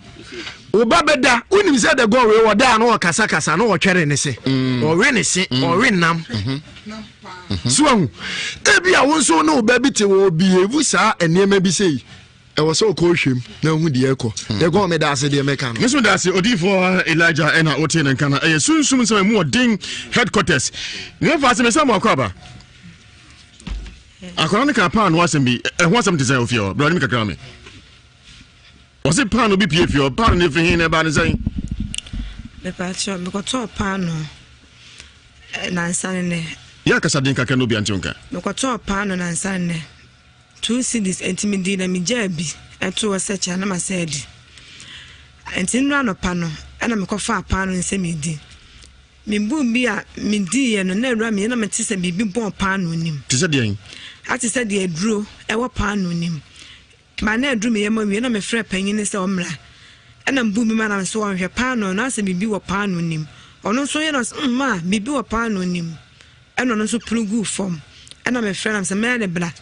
oba beda unim say the god we woda na okasa kasa na otwere ne se owe ne se owe nam so ebi a wonso na oba bi te wo behave sa enema bi sei e wo so ko hwem na hu de ekọ the god me da ase de meka no meso da ase odi for Elijah ena ote ne kana e sunsum se mu odin headquarters ne fa se me sa mo akwa akwa ne ka pan wasem bi e ho asem te say ofio bro ni kakra me o se pan obi pie fio pan ne fi hin ne ba ne say me pa cho me ko to pan no na nsane ne ya kasa din kakra no bi antionka me ko to pan no na nsane ne 2 cities entimidi na mi jabi eto wasecha na masedi entinra no pa no ana me ko fa pan no nsemidi me bu bi a me di ye no na ewura me na me tise bibi bon pan no nim tise de yin ati se de aduro e wo pan no nim ma na aduru me ye ma wie na me frɛ panyin ne se omra ana mbu mi ma na so won hwɛ pan no na se bibi wo pan no nim ono so ye no ma bibi wo pan no nim ɛno no so plugu form ana me frɛ na se me de bla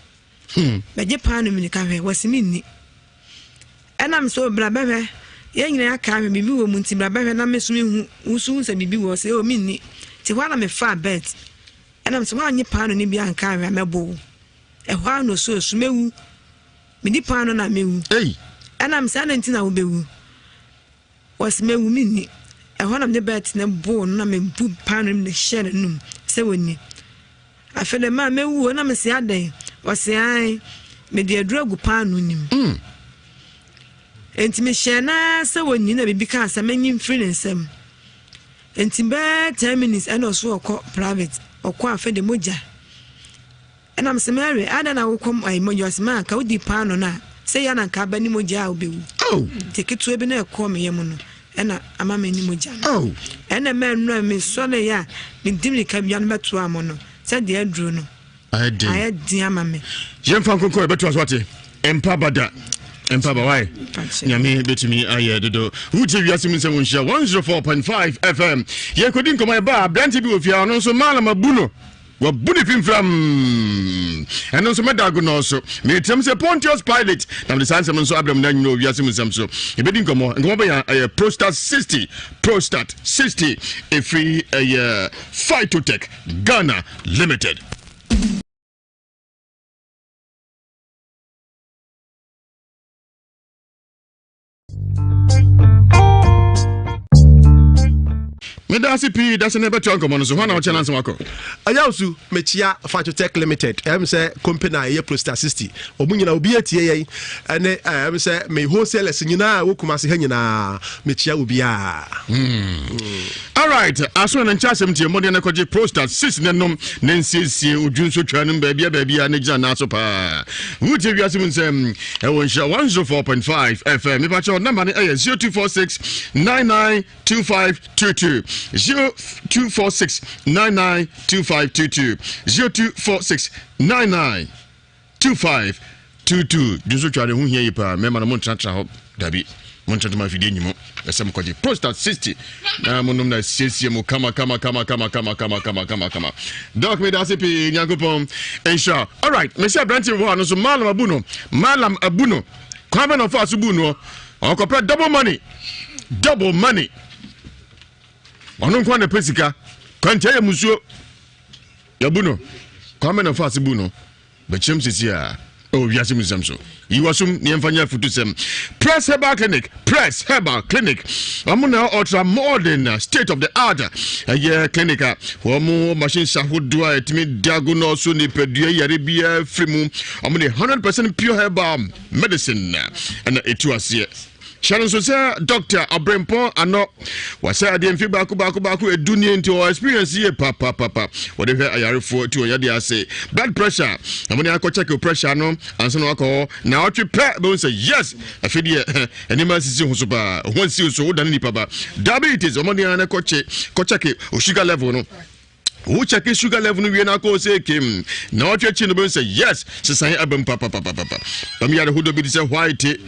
beje pan no mi ka hwɛ wasimi ni ana me so bla bɛhwɛ ye nyina ya ka hwɛ bibi wo mu nti bla bɛhwɛ na me so me hu usu se bibi wo se o mi ni ti hwa na me fa bet ana me so wa nyi pan no ni bi anka hwɛ mebo e hwa no so sumewu me di pan no na mewu ana me sa na nti na wo bewu wasmewu mi ni e hwa na me bet na bo no na me bu pan no me share num se woni afele ma mewu na me se adan wase ai me de aduragu pan no nim enti me share na se woni na bibi ka sa manyi free nsem enti be 10 minutes and also okọ private okọ afede moja and am semare ada na wo kom ai moja asma ka odi pan no na se ya na ka ba ni moja obewu tikitu ebe na ekọ me yem no ena ama me ni moja ena me no me so na ya me dimri ka bia no beto am no se de aduro no I di ama me jem fan konko e beto aswate empabada empaba why nyame betimi aye dodo wuche wiase mun se won hia 104.5 FM ye kodin koma e ba branti bi ofia no so mala mabuno wa buni fimfram eno so medago no so me tem se Pontius Pilate na the sanse mun so abram na nyino wiase mun sam so e bedin komo be ya Prostat 60 a free Phytotech Ghana Limited. Me da CP that's never to come on so one chance wako ayawsu mechia Phytotech Limited say company ye Prostat 60 omunyina obi atie ye ene say me wholesalers nyina wo kuma se hanyina mechia obi a all right aso na ncha asem tie modern ekoje Prostat 6 nenom nensesie odwunso twanum baabi a ne gina na so pa wutie wiase mun sem e won sha 104.5 FM me pa cho number ne 0246 992522 0246 992522 0246 992522 Junso tware hu hia yipa me ma no montratra ho dabi montratra ma fide nyimo esem kwaje Prostat 60 na monum na siesie mo kama doc me da sepi nyagopon ensha all right me say branch wo no so malam abuno kwa be no fa so bu no okopre double money ono kwa na pesika kwante ya musuo ya buno kwa me na fast buno bechem sisi a o wiase musamso yiwasum ne mfanya futusem Press Herbal Clinic amuna ultra modern state of the art clinic wo mu machine sahodo a etimi diagnose so ni pedua yare bia frimu amuna 100% pure herbal medicine and etuase Sharon so say Dr. Abrempo ano wasa ade mfi baako edunie nti o experience ye papa whatever ayarefo ti oya dey say blood pressure amoni akọ check your pressure no anso no akọ na o twe be say yes afidi enima sisi ho so ba ho si so wo dan ni papa diabetes amoni an akọ check o sugar level no wo check sugar level no wie na ko say kim na what you no be say yes sesan abem papa bam ya de hodo bi say white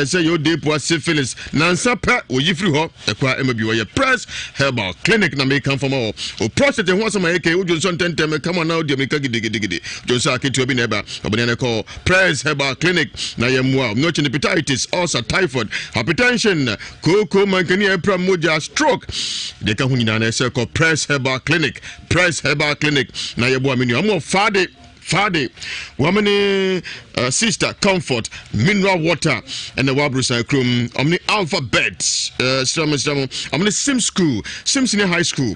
say your dey poor syphilis nansa pa wo yifri ho ekwa emabi wo ye Press Herbal Clinic na me kan for more o prostate ho so ma yake wo jonso tentem come on now de me ka gidigidi jonso aketu bi na eba obone na call Press Herbal Clinic na ye mua no hepatitis, ulcer, typhoid, hypertension, cocoa mankani epra moja stroke de ka hu nyina na say call Press Herbal Clinic na ye bo amenu amo Fade, woman, sister, comfort, mineral water, and the Wabrusa Crum, Omni alphabet, Omni Senior High School,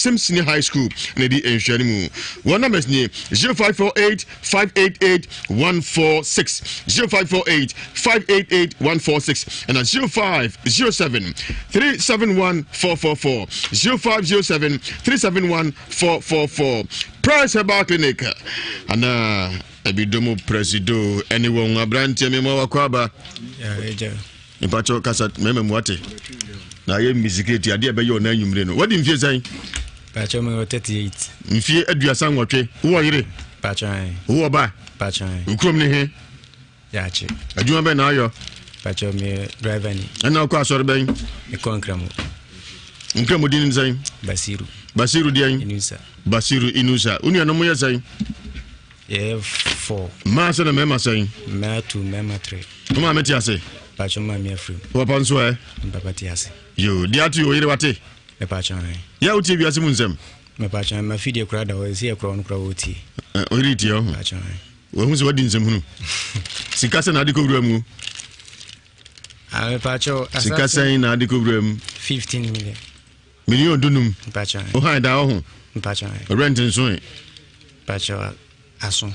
and the Enshanimu. One number is 0548 588 146, 0548 588 146, and 0507 371 444, 0507 371 444. Press Herbal Clinic. Ana ebidomo presido anyone abrantie me ma wakwaba ipacho kasa meme muate na ye misiketi ade be yo na anwumre no wadi mfie san pacho me 38 mfie aduasa nwotwe wo yire pacho ai wo ba pacho ai ukrom ne he yache adwuma be na ayo pacho me driver ni ana ko asore ben e konkramo nkramo din san Basiru dian Basiru Inusa unia no moye san 4 ma na mema san ma 2 mema 3 ma meti ase pacho ma mi afrim papa nso papa ti ase yo dia tu yo yire wate me pacho ai ya uti bi ase mu nsem me pacho ma fidi ekura da o si ekura no kura oti o ri ti yo pacho ai wo hu se wadi nsem hunu sikasa na ade ko wura mu me pacho sikasa na ade ko wura mu 15 million dunum pacho ai o ha da o hu pacho ai rent nso pacho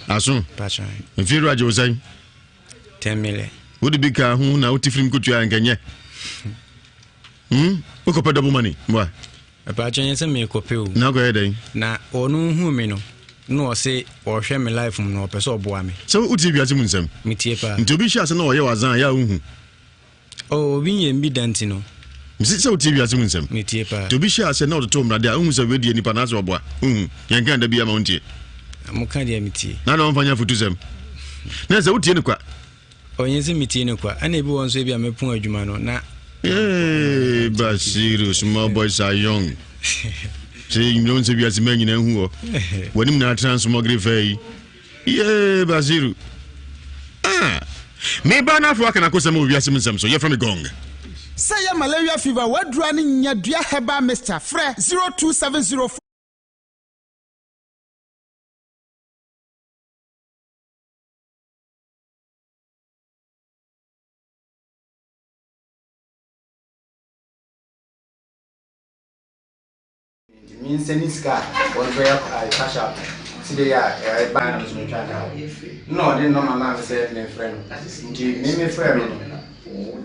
asun pacho ai mfiru aje osai 10 million wodi bika hu na uti film kutu ya nkenye uko pa double money mwa pacho yense me kopeo na go yedai na onu hu me no se o hwe me life mu no pese oboa me so uti bi ase mu nsem mitie pa ntobi hia se na oye wazan ya hu o bi nye mbi dantino misi se uti bi ase mu nsem mitie pa tobi hia se na ototo mrade a hu se wedi nipa na so oboa yankan da bi ama untie amuka dia mitie na na mfanya futu sem na se utie ni kwa onyense mitie ni kwa ana bi won so bi amepun adwuma no na Basiru small boys are young say you don't say we as men in hu when him na transmogre fei Basiru me ba na afwa kana ko se mo wi asem nsem so you from gong say ya malaria fever wadura ni nyadua heba Mr. Fre 02704 means any scar on where I cash out. See, they are buying us with China. No, I didn't know my mom said, my friend. Name me friend.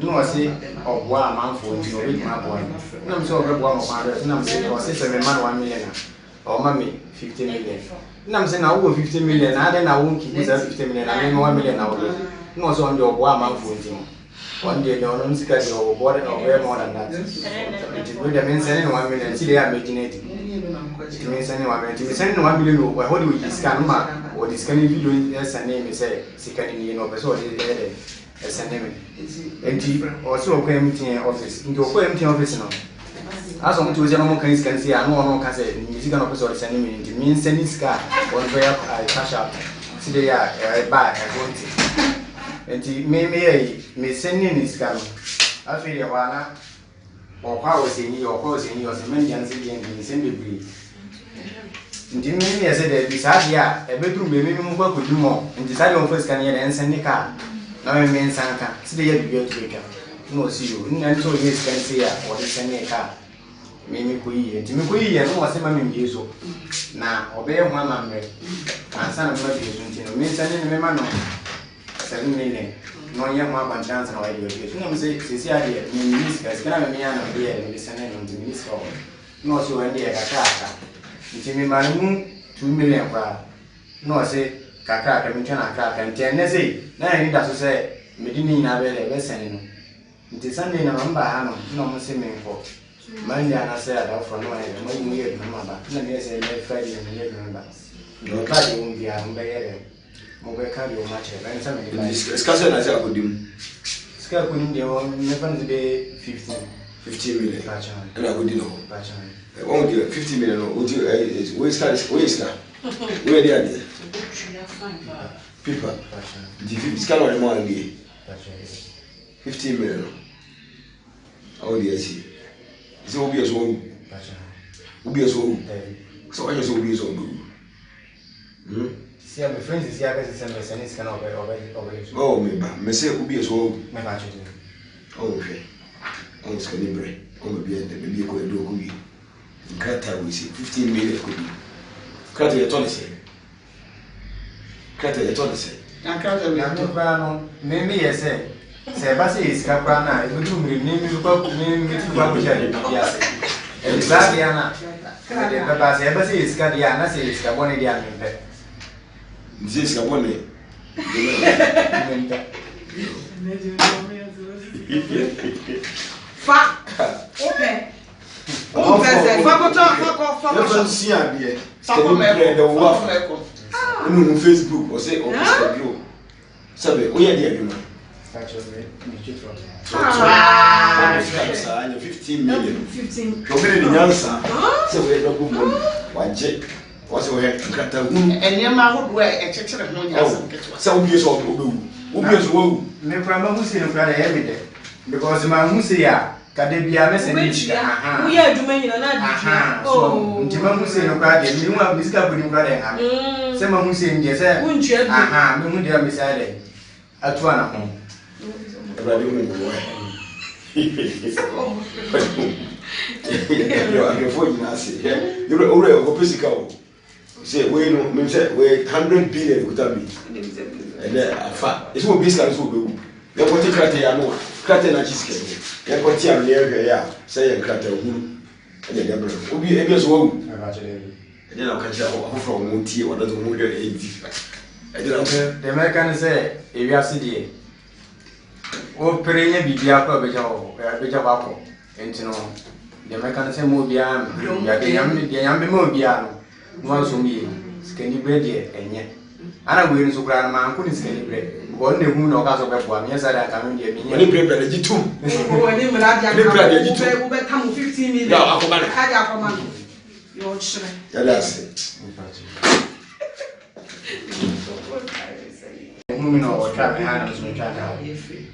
No, I say, of 1 month for you with my boy. No, I'm so good 1 month. No, I'm saying, or 6 man 1 million. Or mommy 50 million. No, I'm saying, I will 50 million. I then I won't keep this 50 million. I mean 1 million now. No, so on your 1 month for you. One day, the own secret or bought it or way more than that. It is good. I mean, sending 1 million. See, they are making it. It means anyone. It means 1 million. What do we scan mark or this can you do? Yes, a name is a second in your person. As a name. And also a meeting office. Into a empty office now. As long as you can see, I know one can say music officer is sending me. It means sending scar on where I cash out. See, they are buy. I want it. And me sending this car. I feel a while or powers in your cause in your many and send the breed. Indeed, maybe I said that beside ya, a bedroom baby work with you more, and decide on first can and send the car. Now I mean Sanka, see the year to wake up. No, see you, and so yes, can see or the send a car. Mimi Kui, and Timmy, and no same years old. Now, obey 1 member, and son of my vision, means sending a man. 7 million. No young one chance and idea. No, say, idea, ministers, can I be an idea and listen on the minister? No, so any Kaka. It's me, my 2 million. No, say, Kaka, I mean, Kaka, and 10 say, now I need to say, Medina, I will listen. It is Sunday, November, no, say me for. Monday and I said out from my money here, Mamma. Let me say, Friday and the remember. No, I won't be on by mobile cardio much. And somebody discussion as I would do. Scalp couldn't never be 15 million. And I would know. I won't do 50 million. Would you waste? Where they are? People. The scan more than 15 million. Oh, yes. It's obvious one. Obvious one. So I just obvious one. See, my friends is here because it's a nice kind of oh, me say obvious one. Oh, okay. Oh, it's going to be oh, maybe go and do good. Crata, we see 15 million could be. Crata, your tone say. Crata, your tone say. And Crata, we have no brown. Maybe yes, say, Bassy is Caprana, you do me, name you go, name me to Babuja. Yes. And Sadiana, the Bassy, Bassy is Cadiana, says Cabonian. This Caboni. Fuck. Okay. Oh, Facebook or say on Instagram. Sabe, we are there, you know. 15 million. 15. So we don't go one check. What's your head? And your mouth were a check of no. Some years old. Obvious woe. No problem who's in every day. Because my Musia. Kadebia message. We are doing another. Oh, Jimmy Hussein, you have discovered in brother. Some Hussein, yes, sir. Wouldn't you? Aha, no, dear Miss Ade. At one of them. You're already physical. Say, we know, we 100 billion could have been. And then, it's what business will do. They're going to crack the annual. Cratten and cheesecake. They are going to near say a cratter and then never will be a year's wound. And then I'll catch up from Monty or doesn't move your 80. The American say, if you are city, oh, Perine be the upper Bejawaco, and to know the American say, Mobian, the young Mobian, once on me, skinny bread yet, and yet. I will so grandma couldn't skinny bread. One the moon or gas of one, yes, I can get me. Any bread, the two. Who become 15 million. You're sure. That's it.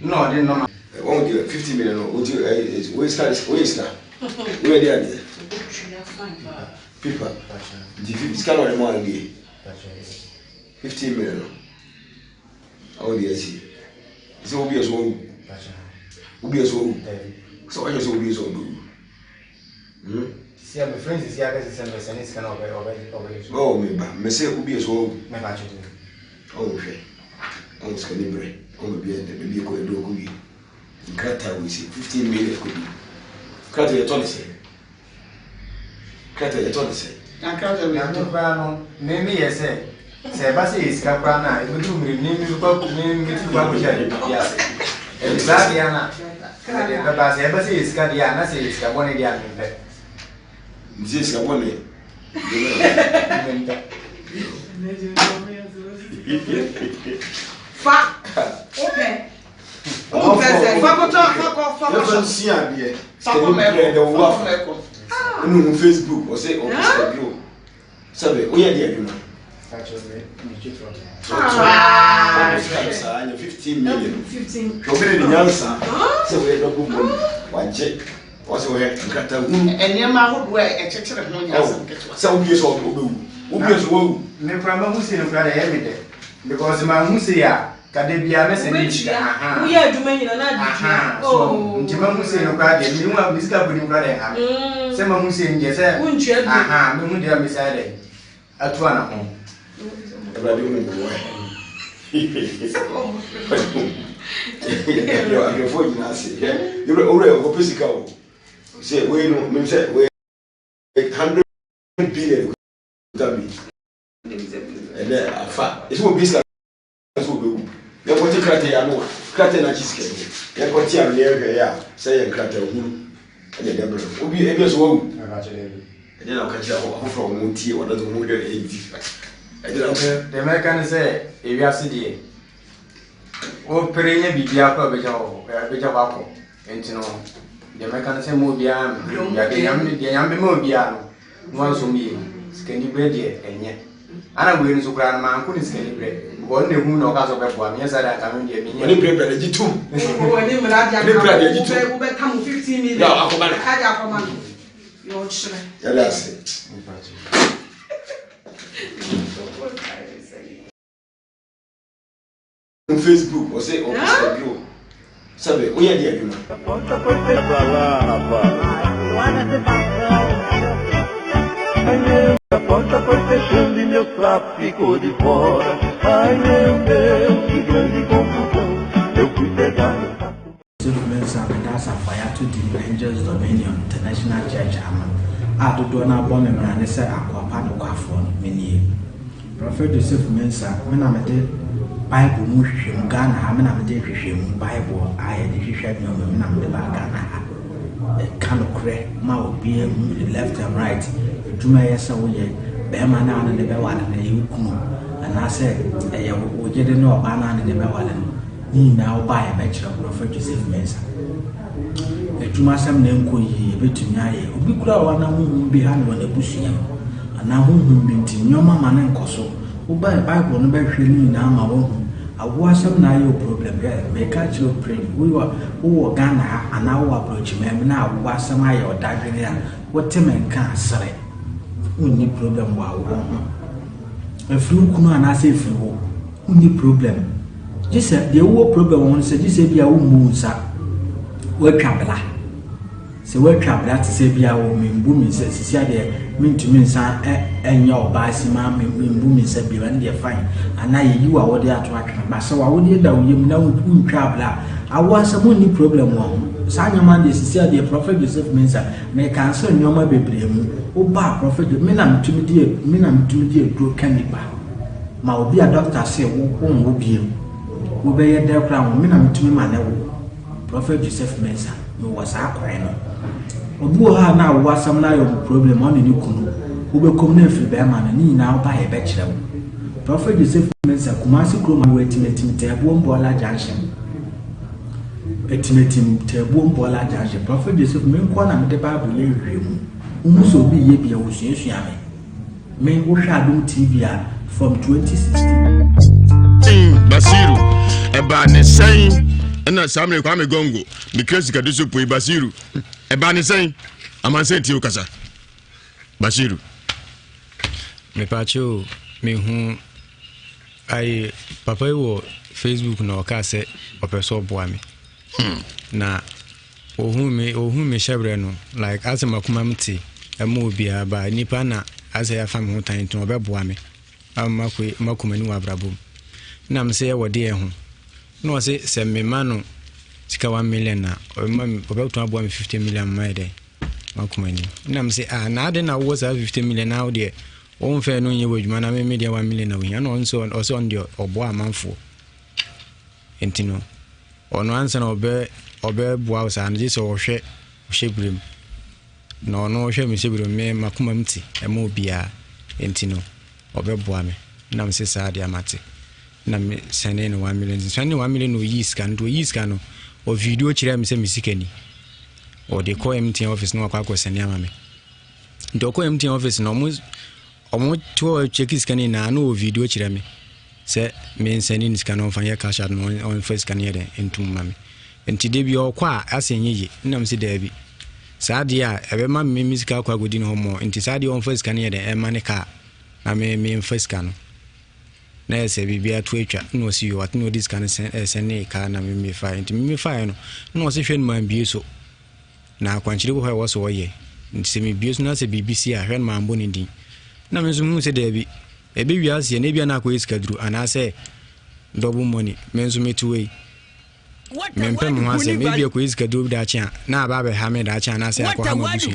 No, I didn't know. I won't do 50 million. Would you waste? Where they are? People. The scan more than 15 million. Oh, yes. It's obvious one. Obvious one. So I just obvious one. See, my friends is here because it's kind of oh, me say obvious one. Oh, okay. Oh, it's going to be oh, maybe go and do good. Crata, we see 15 million could be. Crata, your tone say. Crata, your tone say. And Crata, we have no brown. Maybe yes, sir. Say, Bassy is Caprana, you do me, name you go, name me to Babuja. Yes. And Sadiana, the Bassy is Cadiana, says Cabonian. This Caboni. Fuck. Okay. Oh, Facebook or say on Instagram. Sabe, we are there, you know. 15 million. 15. So we don't go one check. Also, we have cut a wound and your mouth were a check of no. Some years old. Obvious woe. No problem who's in every day. Because my Musia. Kadebia message. We are doing another. Oh, Jimmy Hussein, you have discovered in brother. Some Hussein, yes, sir. Wouldn't you? Aha, no, dear Miss Ade. At one of them. You're avoiding us. You're already physical. Say, we know, we said, we 100 billion. And then, it's what business will do. You're going to crack the annual, crack and cheesecake. You're going to near here, say, and crack a wound. ɛde dɛbrɛ obi ebi so wo ɛde na ka kyerɛ wo afro mo tie wada zo mo de edi ɛde na de meka ne sɛ ewi ase die o perenya bibia ko beja ba ko enti no de meka ne sɛ mo bia ya de nyam be mo bia no no so mi skani bread ye enye ana gbe ni so kura na man ko ni skani bread wọ́n lè mú náà ká sọ pé bọ̀ àmì ẹ̀sà dà kàmí di ẹ̀mí yẹn. wọ́n ní pèrè pèrè jí tú. wọ́n ní mìíràn di àkàmú wọ́n bẹ kàmú 15 million. yà àkọ́bá náà. káàdì àkọ́bá náà yóò ṣẹlẹ̀. yàrá àṣẹ. on Facebook ọ̀sẹ̀ ọ̀pọ̀sẹ̀ bí o sábẹ̀ ó yẹ di ẹ̀dùn náà. Porta foi fechando e meu trapo ficou de fora. Ai meu Deus, que grande confusão. Eu fui pegar no taco. That's a fire to the Angels Dominion International Church. I do not bomb him and I say Aquapa no Quafon, many. Prophet Joseph Mensa, when I'm a day Bible Mushim Ghana, I'm a day Shim Bible, I had the Shisham, when I'm the Bagana. A kind of crack, mouth being left and right. Juma yesa woye bema na ne be wala na yukunu ana se eye wo gede no oba na ne be wala ni na oba e be kire Prophet Joseph Mensa juma sam na nkoyi betumi aye obi kura wa na huhum bi ha no na busua ana huhum bi ntinyoma ma ne nkoso oba Bible no be hwe ni na ma wo awu asam na aye problem be ka kire pray wo Ghana ana wo approach me na awu asam aye odadwene a wotemen ka asere uni problem wa wo afru kunu anase afru uni problem just the wo problem won say just bia wo mu nsa wo twabla se wo twabla te se bia wo membu mi se sisia de mintumi nsa enya oba sima membu mi se bia ne de fine ana yi wa wo de ato atwa ba se wa wo de da wo yem na wo twabla awa se mo ni problem wo sa nyoma de sisia de Prophet Joseph Mensa me cancel nyoma bebre mu oba Prophet me na mtumi die dro kaniba ma obi a doctor say wo biem wo be ye de kra wo me na mtumi ma ne wo Prophet Joseph Mensa me was akwan no obi wo ha na wo asam na yo problem on ni kunu wo be kom na afri be ma na ni na oba ye be kire wo Prophet Joseph Mensa Kumasi Kroma wo etimetim tebo mbola junction etimetim tebo mbola junction Prophet Joseph Menko na me de Bible ye hwemu umuso bi ye bia wo suasua me wo hwa Adom TV from 2016 Basiru eba ne sen na samre kwa me gongo because ka duso poi Basiru eba ne sen amanse ti okasa Basiru me pacho me hu ai papa wo Facebook na oka se opeso boa me na ohun me shebre no like asema kuma mti emu bia ba nipa na ase ya fam ho tan to obeboa me makuma ni wa brabo na mse ye wode ye ho no se me ma no sika 1 million na obeto aboa me 50 million ma de makuma ni na mse na ade na wo sa 50 million na wo de won fe no nye wadwuma na me media 1 million na wo nya no onso on de oboa amanfo entino ono ansa na obe boa sa na jese ohwe ohwebrem na ono ohwe me hwebrem me makoma mti ema obia entino obe boa me na mse sa de amate na me sene no 1 million sene 1 million no yiska no o video kire me se misikani o de ko MTN office no akwa sene amame ndo ko MTN office no omo to check iskani na no video kire me se me sene ni skano fa ye cash out no on first scan ye de entum mame enti de bi okwa asenye na mse da bi saade a ebe ma me music akwa godi no mo enti saade on first scan ye de e manika na me first scan na ese bibia to atwa no si yo atno dis scan sene ka na me fa enti me fa no se hwen man bi so na akwanchire bo ho so ye enti se me bi so na se BBC a hwen man bo ni din na me so mu se da bi ebe wiase na bia na akwa iskaduru anase double money me so metuwe mempe mo ase maybe akwa iskaduru da chia na aba be ha me da chia na se akwa ha mo busu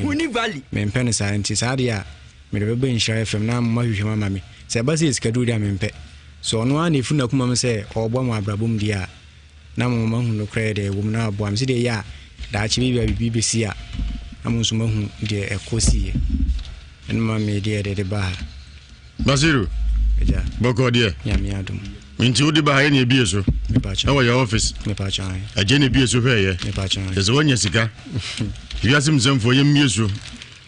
mempe ne scientist ade a me de be Nhyira FM na ma hwehwe mama me se ba se iskaduru da mempe so ono a na efu na kuma me se ogbo mo abrabom dia na mo ma hu no kra de wo na abo am se de ya da chi bibia BBC a amunso mahu de ekosie enma me de ba Basiru eja boko de nyame adom nti wodi ba ha ne bie so me pa cha your office me pa cha aje ne bie so hweye me pa cha yeso wonya sika wiasim zemfo yem mieso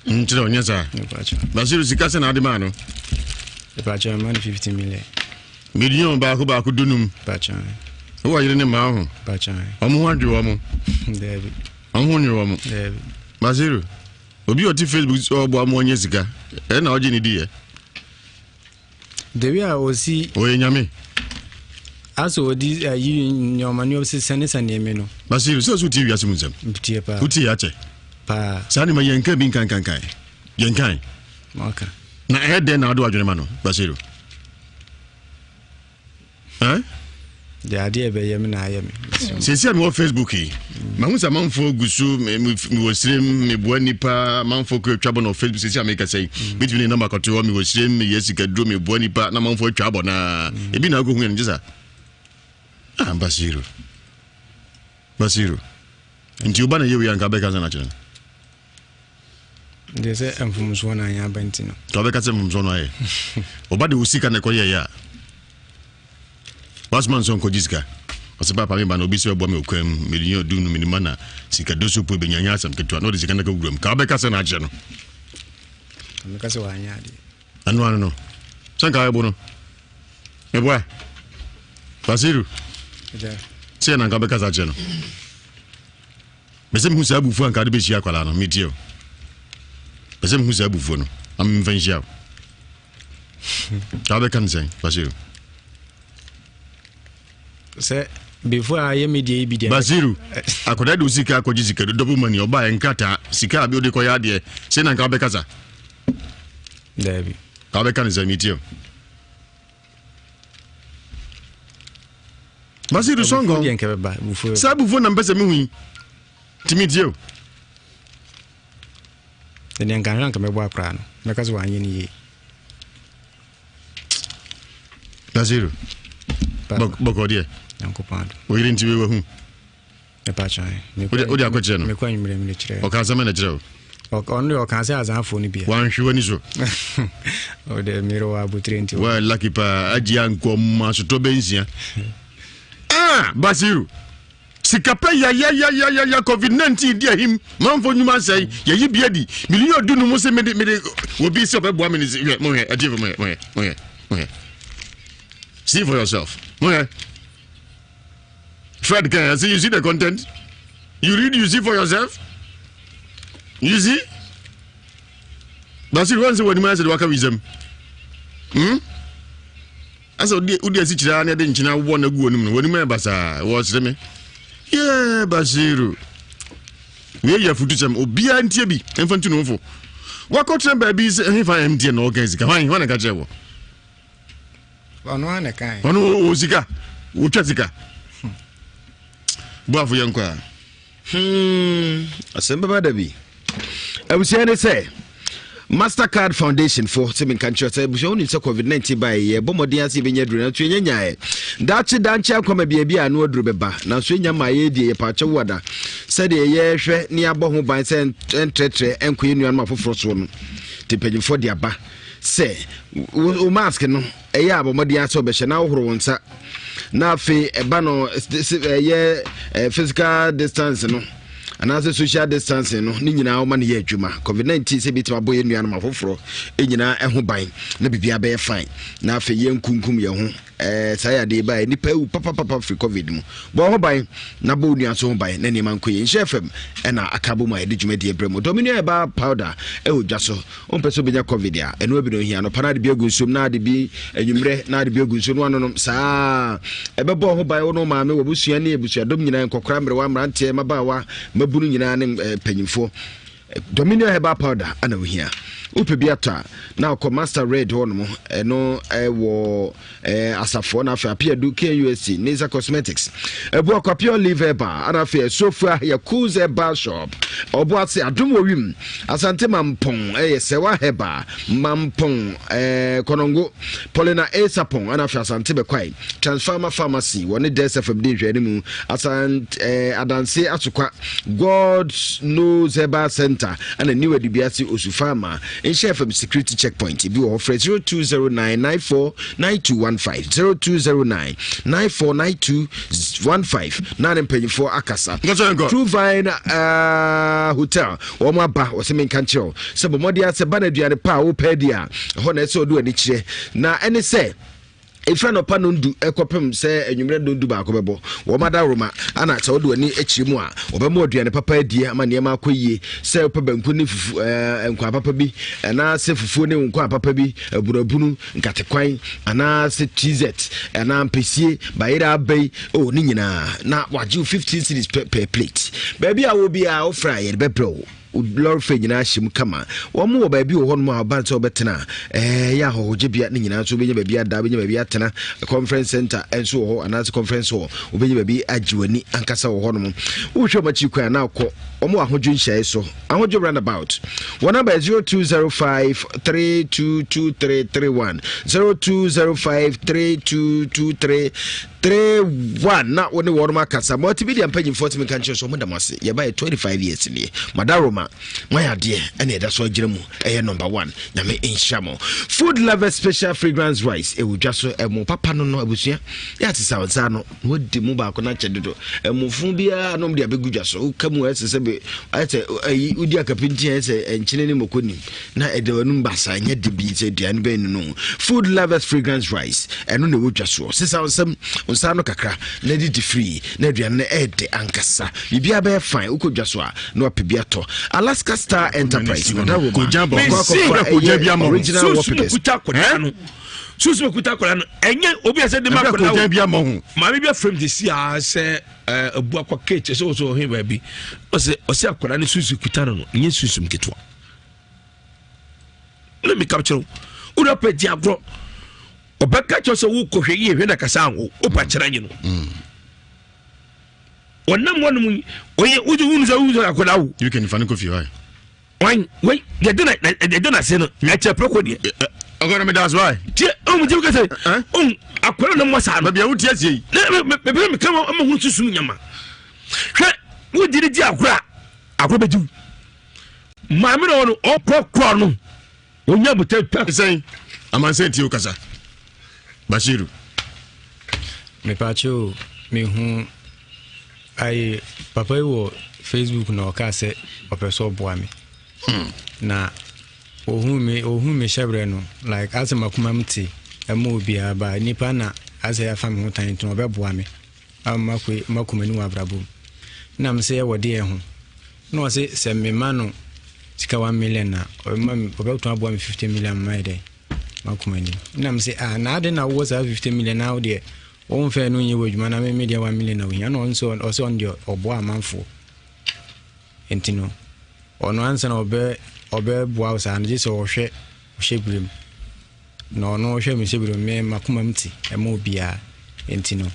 ntira onya sa me pa cha Basiru sika se na ade ma no me pa cha man 50 million ba ko dunum pa cha wo yire ne ma ho pa cha omo ho adwe wo mo David omo ni wo mo David Basiru obi oti Facebook obo am onya sika e na oje ni die dewi a osi oye nyame aso odi yi nyoma ni osi sane me no Basiru so so ti wiase munzam mtie pa uti ya che pa sani ma yenka bin kan yenkan maka na ede na ado adwene ma no Basiru de ade be yem na ayem sesi am wo Facebook yi ma hu sa manfo gusu mi wosirem mi boa nipa manfo ko twabo no Facebook sesi am ka sei between number ko to mi wosirem mi yesika dro mi boa nipa na manfo twabo na ebi na go hu en jisa Basiru nti uba na yewe yanka beka sana chene de se amfumso na anya bantino to beka se mumso no aye uba de usika ne koye ya Wasman son ko jiska osiba pa me ba no bi se obo me okwam million dunu minima na sika doso po be nyanya asam ketwa no de sika na ka wuram ka beka se na aje no me ka se wa anya de anu no sanka ebo no ebo Basiru se na ka beka se aje no mesem hu sa abufu anka de be hia kwala no medio mesem hu sa abufu no am mvanhia ka beka nsen Basiru se before I media bi de Basiru akoda do sika akoji sika do double money oba enkata sika abi ode koya de se na nka beka sa David ka beka nsen medio Basiru songo sabu na mbese mihu timidio de ngan ka mebo akra no meka zo anye ni ye Basiru boko die yankopando o yire ntiwe wa hu e pa chan odi akoje no me kwa nyimre me kire o ka zama na kire o no o kan se azanfo ni bia wan hwe ni so o de miro wa butrenti wa lucky pa agia nkom asoto benzia Basiru sikapa ya COVID-19 dia him manfo nyuma sai ya yibia di million dunu mo se me obi se obebo ameni mo he adive mo he see for yourself mo he Fred can I see you see the content you read you see for yourself you see Basiru once when man said waka wisdom asa udi asichira na de nchina wo na guo num no woni me basa wo sire me Basiru we ya futu cham obia ntie bi emfa ntu no mfo wakotre ba bi se hefa MD na organize ka hwan na ka jewo ono ana kai ono ozika wo twatika boafu yankwa asemba ba da bi abusia ne say Mastercard Foundation for Simin Country Bushon in COVID-19 by Bomodian Sibin Yadrina Trinyae. Dachi Dancha come be a no drubeba. Now Swinya my dear Pacha Wada said a year near Bohum by Saint and Tretre and Queen Yan for Frost woman. Tipping for the Abba. Say, Maskin, a yab of Modia Sobesha now Ronsa. Now fe a bano physical distance. And as a social distancing, no, Nina, man, ye, Juma, COVID-19, say bit my boy in Yanama Fofro, Enina, and Hubine, Nabi Abe fine. Now for young Kunkum Yahoo, Saya de by Nipe, Papa for COVID. Bohobine, Nabunia so by Nanny Man Queen, Chefem, and a Kabuma, Digimedia Bremo, Dominia bar powder, Jasso, on Pesobia Covidia, and Webino here, no Panadi Biogusum, Nadi B, and Yumre, Nadi Biogusum, one of them, Sa, a babo by Ono Mamma, Busiani, Busia, Domina, and Cocramber, one Rante, Mabawa, Mabunu Yina, penny for Dominia Heba powder, and over here. Upebiata now Master Red Hormo no war asafona for appear do KUSC Neza Cosmetics a book of pure liver bar and affair so far Yakuza bar shop or what's a dumwim Asante Mampong sewa heba Mampong Konongo Polina Sapong and after Santebe Quai Transformer Pharmacy one desk of DJ Asant Adanse Asukwa God knows Heba Center center and a new Edibiasi Osufama in Chef security checkpoint. If you offer 0209949215 0209949215 9 paying for Akasa. True Vine Hotel or my bar or some country. Sabamodia Sabanadia the power pedia. Honest so do any chair. Now any say. If no panundu ekopem se enwumre dondu ba akobebo wo madaroma ana cha wodo ani echimu a obemo aduane papa die ama niam akoyie se opebanku ni fufu enkwa papa bi ana se fufu ni nkwa papa bi aburabunu nkatekwan ana se tz ana mpesie bayira abai o ni nyina na waje 15 cedis per plate baby a wo bi a ofra ye bebro lord fe nyina him kama wo mo baabi wo hono aba nso betena ya hoje bia ne nyina so benya baabi ada benya baabi atena conference center enso ho anase conference ho obenya baabi ajiwani ankasa wo hono wo hwe machi kwa na akọ omo ahojo nhyae so ahojo roundabout one number 0205322331 0205322331 na woni wo ma kasa multimedia mpagin 40 min kanche so mo da mase ye ba 25 years ni madaroma my dear and that's why Jeremu number 1 nyame inshamo food lover special fragrance rice e wo dwaso emo papa no no abusia ya ti sawansa no wodi mu ba ko na chedodo emo fun bia no mde abegu dwaso kamu ese be ate udi akapinti ese enchine ni mokoni na edewanum basa nya de bi se duane be no food lovers fragrance rice eno ne wo dwaso sisawansam onsa no kakra na di free na duane ede ankasa bibia be fine ukodwaso a no apebia to Alaska Star Enterprise original wallpapers susu kuta kola no enye obi ase de makola wo bia mo hu ma bia frame de si a se abu akwa cake so so he ba bi ose akola ne susu kuta no enye susu mketwa let me capture ura pe di agro obeka cho so wo kohwe ye hwe na kasa wo opa kira nyi no wonam wonum oye uju hunu za uju akola wo you can find coffee why why they don't say no na chepe ko die ogona me that's why tie mu je kase akola no mo sa no bia wuti asie me kama am hu susum nyama hwe wo diri di akora beju ma me no okokro no onya buta say amanse ti okasa Bashiru me pacho me hu ai papa wo Facebook na oka se opeso boa me na ohun me shebre no like as makuma mti emo bia ba nipa na as ya fam ho tan to obeboa me makuma ni wa brabo na me se wode e ho no se me ma no sika 1 million na obeto aboa me 50 million mai dey makuma ni na me se na ade na wo za 50 million na ode won fe no nyi wadwuma na me media 1 million na wo na on dio oboa manfo entino ono ansa na obe boa sa na jese ohwe ohwebirem na ono ohwe me hwebirem me makoma mti ema obia entino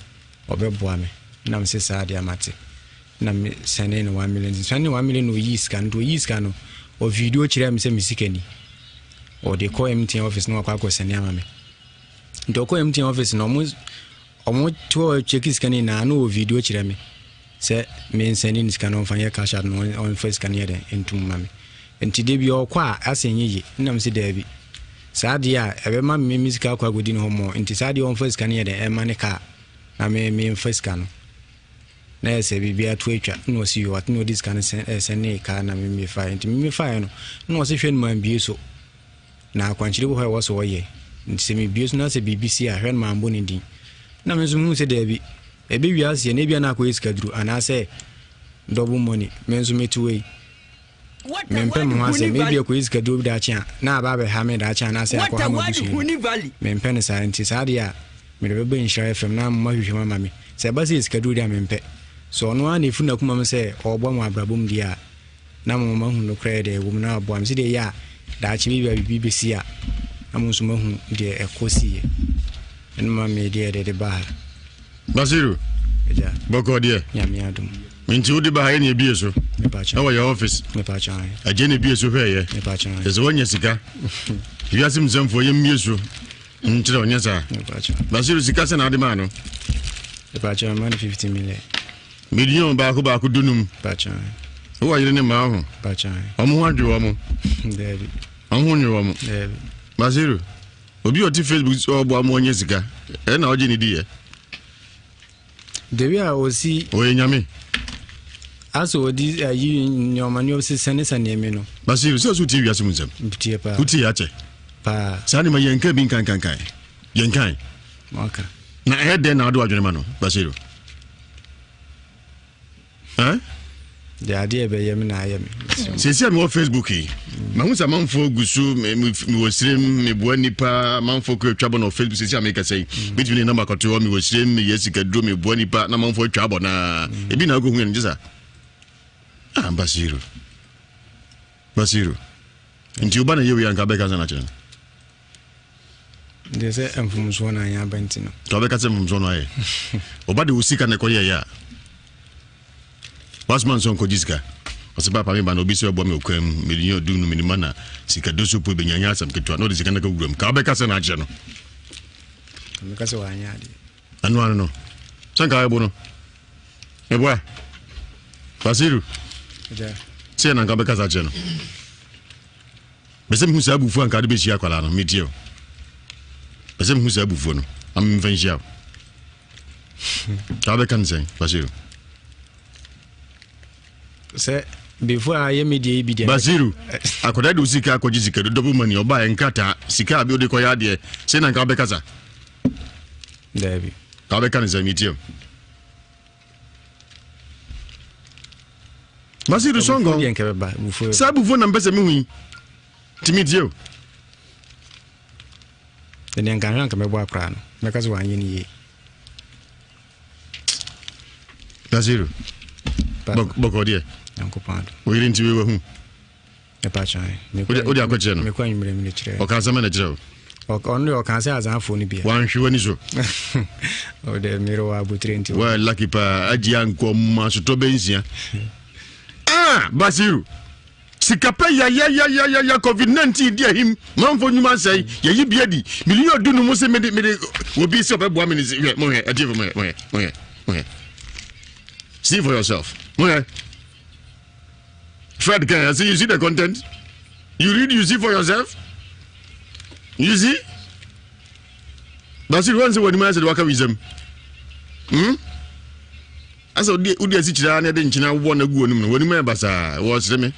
obe boa me na mse sa dia mate na me sene no 1 million sene 1 million no yiska no o video kire me se misikani o de ko MTN office no akwa sene ama me ndo ko MTN office no omo to check scan na no video kire me se me send ni scan on fanya cash out no on first scan here entum mame enti de bi okwa asenye yi na me se da bi saade a ebe ma me musical kwa godi no homo enti saade on first scan here e ma ne ka na me first scan na ese bi bia to atwa no si yo at no this scan send ka na me fa enti me fa no se hwen man bi so na akwanchire bo ho so ye enti se me bi so na se BBC a hwen man bo ne din na me zumu se da bi ebe wi ase na bia na akwa iskadru ana se double money me nso metuwe me mpem ho ase me bia akwa iskadru da chia na aba be ha me da chia na se akwa ha mabusu me mpem sa nti sa dia me be be insha FM na ma hwehwe mama me se ba se iskadru dia me mpe so no ana ifu na kuma me se ogbo mo abrabom dia na mo ma hu no kra de wo na abo am se de ya da chi bia BBC a amun so ma hu de ekosi e nma me de ba Basiru ja boko dia nyame adum minti udi ba hayni ebie so na wa your office me pa chan agene ebie so hweye me pa chan ezo wonya sika wiasim zemfo yem mieso ntire onya sa me pa chan Basiru sika se na ade ma no me pa chan man 50 million million ba ko dunum pa chan Who are you in my home? I'm one you are. I'm one you are. Baziru. Obi oti Facebook so bo amonye sika. E na oje ni die. Dewi a osi nyame. Aso odi ayi nyomani osi senesa neme no. Baziru so TV asumuzem. Tie pa. Uti ache. Pa. Sani ma yenka bin kan. Yenkan. Maka. Na head na ado adwene ma no. Baziru. The idea be yemi na yemi. Sesi am Facebook yi. Ma hu sa manfo gusu me wosirem me boa nipa manfo ko twabo na Facebook sesi am ka sei. Bitwini number ko to me wosirem me yesika dro me boa nipa na manfo twabo na ebi na go hu en jisa. Basiru. Nti uba na yewe yanka beka sana chen. De se emfumso na ya bentino. To beka se emfumso na ye. Oba de usika na ko ye ya. Wasman son ko jiska. Osiba pa me ba no bi se obo me okwam medinyo du no minima na sika doso po benyanya asam ketwa no de sika na ka wuram. Ka beka se na che no. Me ka se wa anya de. Anu no. Sanka ebo no. Ebo. Basiru. Ja. Se na ka beka sa che no. Bese mhu sa abufu anka de be hia kwala no medio. Bese mhu sa abufu no. Am mfanhia. Ka beka nsen Basiru. Se before I media bi de Basiru akoda de usika akoji sika do double money oba enkata sika abi ode koya de se na nka beka sa David ka beka nsen medio. Basiru songo sabu na mbese mi hu timidio de nka nka me bo akra no me ka so anye ni ye Basiru boko die yankopado o yiri nti we hu e pa chan o di akwache no me kwa nyimre mi kire o ka sama na kire o no o kan se azanfo ni bia wan hwe wani so o de miro wa butrenti wa lucky pa agia nkom so to benzia Basiru sikapa ya COVID-19 dia him manfo nyuma sai ya yibia di million du no mo se me obi se obebo ameni mo he ade mo he see for yourself Fred can I see you see the content you read you see for yourself you see Basiru once when man said waka wisdom asa udi asichira na de nchina wo na guo nim no woni me basa wo sire me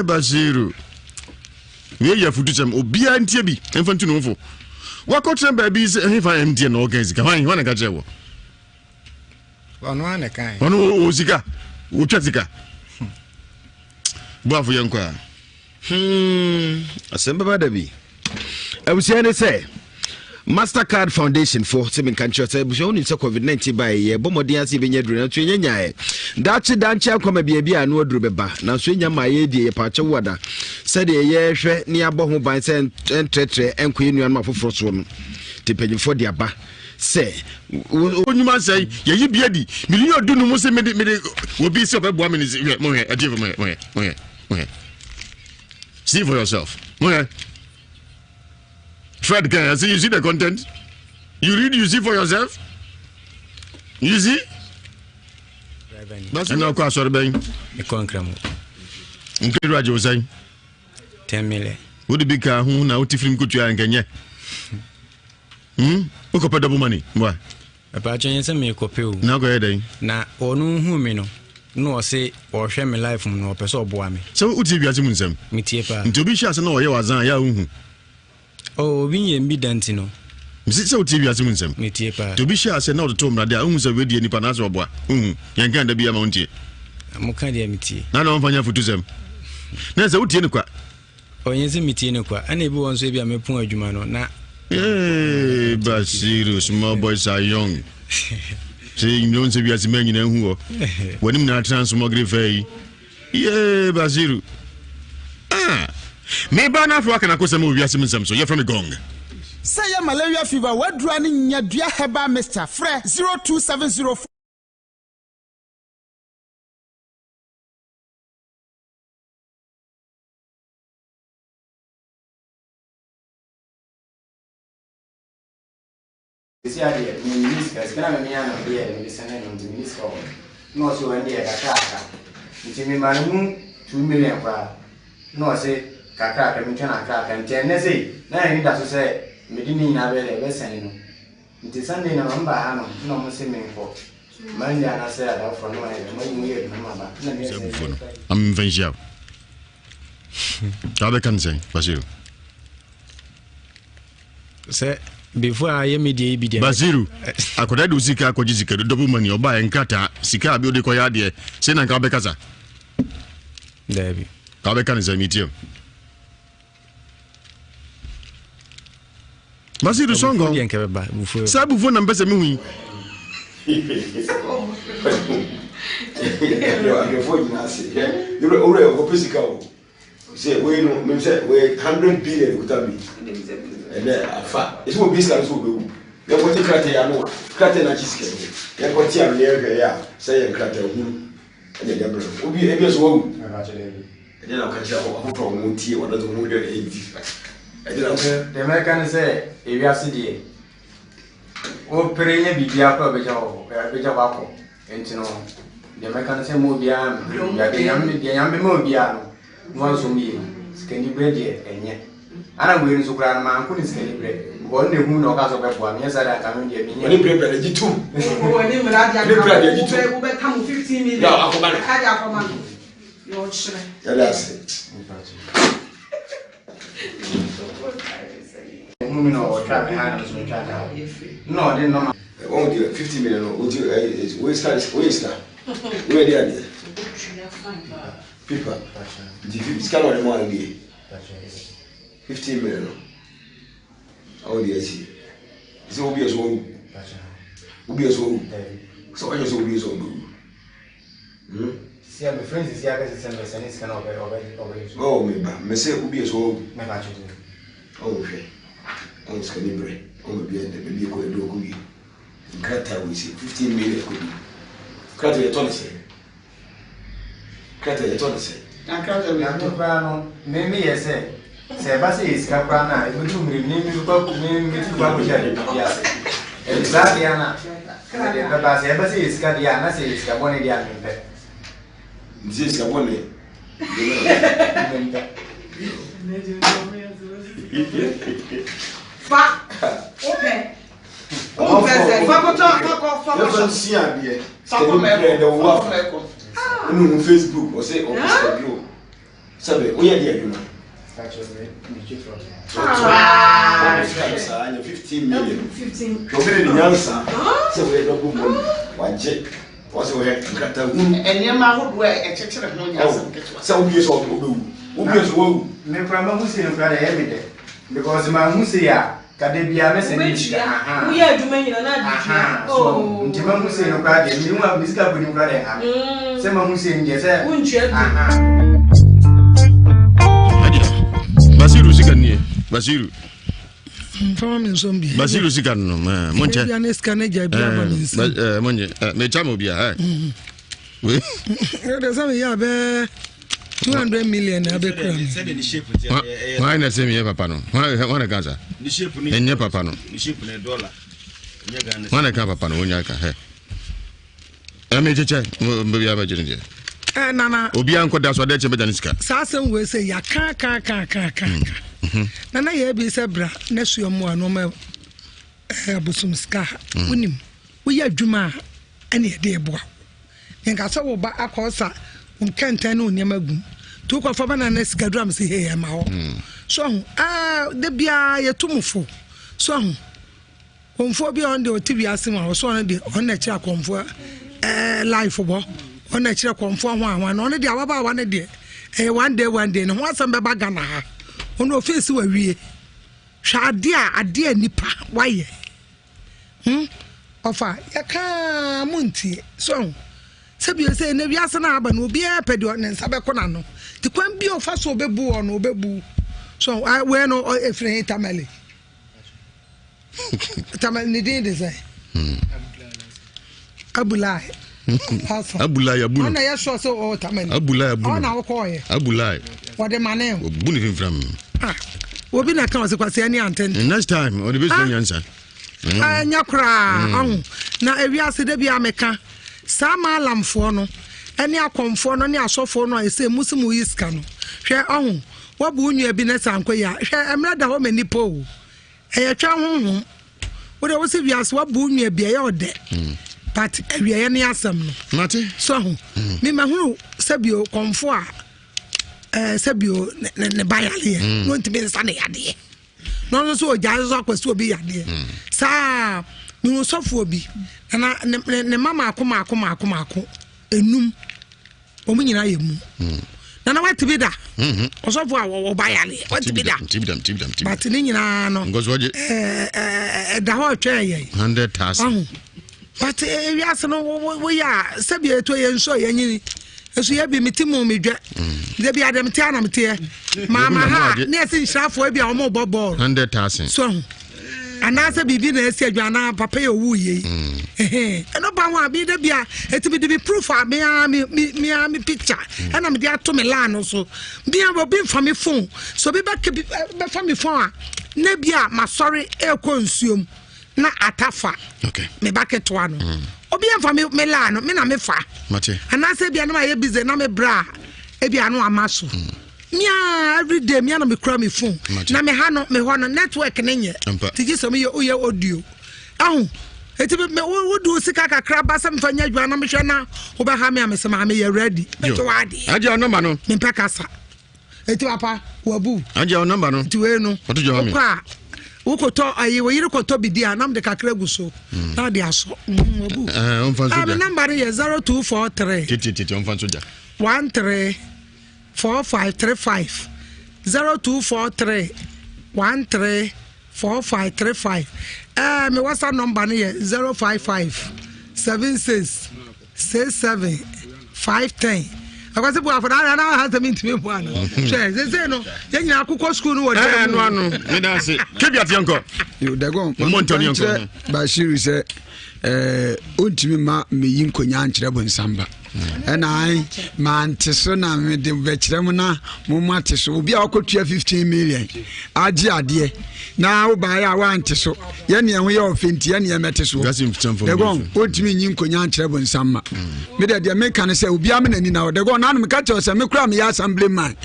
Basiru we ya futu cham obia ntie bi emfantu no fo wakotre ba bi se hefa mtie no organize ka hwan na ka jewo ono ane kan ono osika wo twatika boafo yankwa asemba badabi abusia ne say Mastercard Foundation for Seven Countries only COVID-19 by ye bomodin ase benye duru na to nyanyae dachi danchi akoma bia no aduru beba na so nyama ye die ye pache wada said ye hwe ne abo ho ban se entretre enkoye nuan mafoforo so no tipanyifo de aba se onyuma say ye yibia di million du no mo se me obi se obebo ameni mo he ade mo he see for yourself mo Fred can I see you see the content you read you see for yourself you see that's no kwa sorry ben e konkramo nkiri aje usai 10 million would be ka hu na utifrim kutu ya nkenye uko pa double money mwa pa chenye se me kopeu na go yeden na onu hu mi no o se o hwe me life mu no pese oboa me so uti biase mu nsem mitie pa nti obi hia se na o ye wazan ya hu obi ye mbi dantino misi se uti biase mu nsem mitie pa to bi hia se na o to mrade a hu se we die nipa na se oboa yan kan da bia ma untie amuka dia mitie na na onfanya futu sem na se utie ni kwa onye se mitie ni kwa ana ebi won so ebi amepun adwuma no na Basiru small boys are young say you don't say biase man nyina hu o wanim na transmogre fai Basiru me ba na afro aka na kosem o biase msem so ye from gong say ya malaria fever wadura ni nyadua heba Mr. Fre 0270 Esse aí, ministra, esse cara me ama, ele me disse não, ministra, não se o ande da casa. nti me ma mu 2 million kwa no say kakra ka me twana kakra nti ne say na ni da so say me di ni na be sen no nti Sunday na mba ha no mo say me ko man ya na say ada for no e mo mu ye na maba na me say am venja Kabe kan say Basiru say before I media bi dia Basiru akoda do sika akoji sika do double money oba enkata sika abi ode koya de say na Kabe kasa David Kabe kan say meeting Basiru songo sabu fo na mpese me hu Your phone is you're already a physical. Say, we know, we say, we 100 billion would have been. And then, it's what business will do. You're going to cut it, I know. Cut it, I just get it. You're going to near say, cut it, and then will be a bit slow. And then I'll catch up from tea or doesn't move your age. The American say, if you have CD, or Perenia be the upper Beja and you know, the American say, Mobian, the young Mobian. Once a meal, skinny bread yet, and yet. And I'm going to grandma, couldn't skinny bread. One day, who knows about one, yes, I come in here. When you bread, you too. When you become 15 million, that's it. No, I didn't know. Oh, dear, 50 million. Where's that? Where they are? People, the scan of the money, 15 million. Oh, yes, it's obvious. Obvious. So I just obvious. See, my friends is here because it's kind of oh, me say obvious. Oh, okay. Oh, it's going to be oh, maybe go and do good. Crata, we see 15 million. Crata, you're talking. Kata ya tone se na kata we akwa no me ye se basi iska kwa na e butu mri ni ko ni tu kwa ko jare ya se e za dia na de basi iska dia na se iska bone dia mpe nzi iska bone fa okay o pese fa ko to si abie sa ko me ko no Facebook or say on Instagram. Sabe, o ya dia adwuma. 15 million. 15. Probably the answer. So we don't go money. Waje. What's we have nkata hu. Enye ma hodo e chechere no nya asem ketwa. So we so obewu. Obi so wo. Me kwa ma hu se no kwa da everyday. Because ma hu se ya kade bia me se ni aha. Wo ya adwuma nyina na adwuma. Oh, nti ma hu se no kwa de mi wa bisika buni kwa da ha. Se ma hu se nje se. Basiru sikanie. Basiru. Fama min sombi. Basiru sikano monche. Ya ne skane ja bia ba min. Monche. Me chamo bia we. There some ya be 200 million na be kram. Why na say me papa no? Why na kansa? Ni shape ni. Enye papa no. Ni shape na dollar. Nya Ghana. Why na ka papa no onya ka he. Me cheche mbe ya ba jere. Nana obi an koda so da che beda nisika sa asem we say ya ka nana ye bi se bra na suomo ano ma abusum ska unim we ya dwuma ene ye de eboa nka so wo ba akosa unkantan no nyama gum to kwa fa bana na sika drum se he ma ho so de bia ye tumfo so konfo bia on de otibi asem ho so on de on na kira konfo life bo on na kire konfo ho anwa no ne de ababa wa ne de one day no ho asem be baga na ha on office wa wie hwa ade nipa waye ofa yaka munti so sabi se ne wiase na aba no obi e pede ne nsa be kona no ti kwan bi ofa so obebu ono obebu so we no efre tamale tamale ni de say Abulai Abulai Abulai. Ona ya so so tamani. Abulai Abulai. Ona wo koye. Abulai. What the mane? Obuni fimfram. Obi na kan kwase ani anten. Next time, or the best answer. Anya kra. Na ewiase da bia meka. Sama lamfo no. ɛne akɔmfoɔ no ne asɔfoɔ no a ɛsɛ musimu yi sika no hwɛ ɔho wabu unua bi ne sanko ya hwɛ emra da ho mani po ɛyɛ twa honhom wode wo se wiase wabu unua bi ɛyɛ ɔdɛ but awiɛ ne asɛm no mate so ho me mahunu sabio kɔmfo a sabio ne bayale no ntime nsa ne yade no so ogya so akwaso obi yade saa me no sofo obi na ne mama akoma enum omu nyina yemu na what be da osofo a wo bayale what be da tibidam but ni nyina no ngosoje da ho twa ye 100,000 but we aso no we ya sabia to ye nso ye nyini eso ye bi mitimu medwa de bi adam ti anam te mama ha na ese nhrafo bi a omo bobol 100,000 so anasa bibi na esi adwana papa ye owu ye eno ba ho abi de bia etibi de bi proof a me picture ana me de ato me la no so bia bo bi fa me phone so bi be fa me phone a na bia ma sorry e ko nsuom na atafa okay me bucket to ano obi fa me la no me na me fa mate anasa bia na ma ye busy na me bra e bia no amaso mia every day mia na me kura me phone na me ha no me ho no network ne nye tiji so me ye audio ahu eti me wo do sika kakra ba sam fa nya dwa na me hwe na wo ba ha me amesema me ye ready me to wadi aje o number no me peka sa eti papa wabu aje o number no ti we no oto jo me kwa wo koto ayi wo yire koto bidia na me de kakra guso na de aso wabu on fan soja number ye 0243 titi on fan soja 134535 0243 134535 me WhatsApp number ne 055 76 67 510 akwase bu afana na ha tami ntime bu ana say no ye nyina akukọ school no wo je no anu me da se kebiat yanko yo dagon Bashiru say ontimi ma meyi nkonya nkyere bo nsamba ai man teso na me de bekyere mu na mo mateso obi a okotua 15 million agi ade na wo ba ya wa anteso ye ne ho ye ofenti ye ne meteso dagon ontimi nyi nkonya nkyere bo nsamba me de me kan say obi am nani na dagon na me ka che say me kura me ya assembly man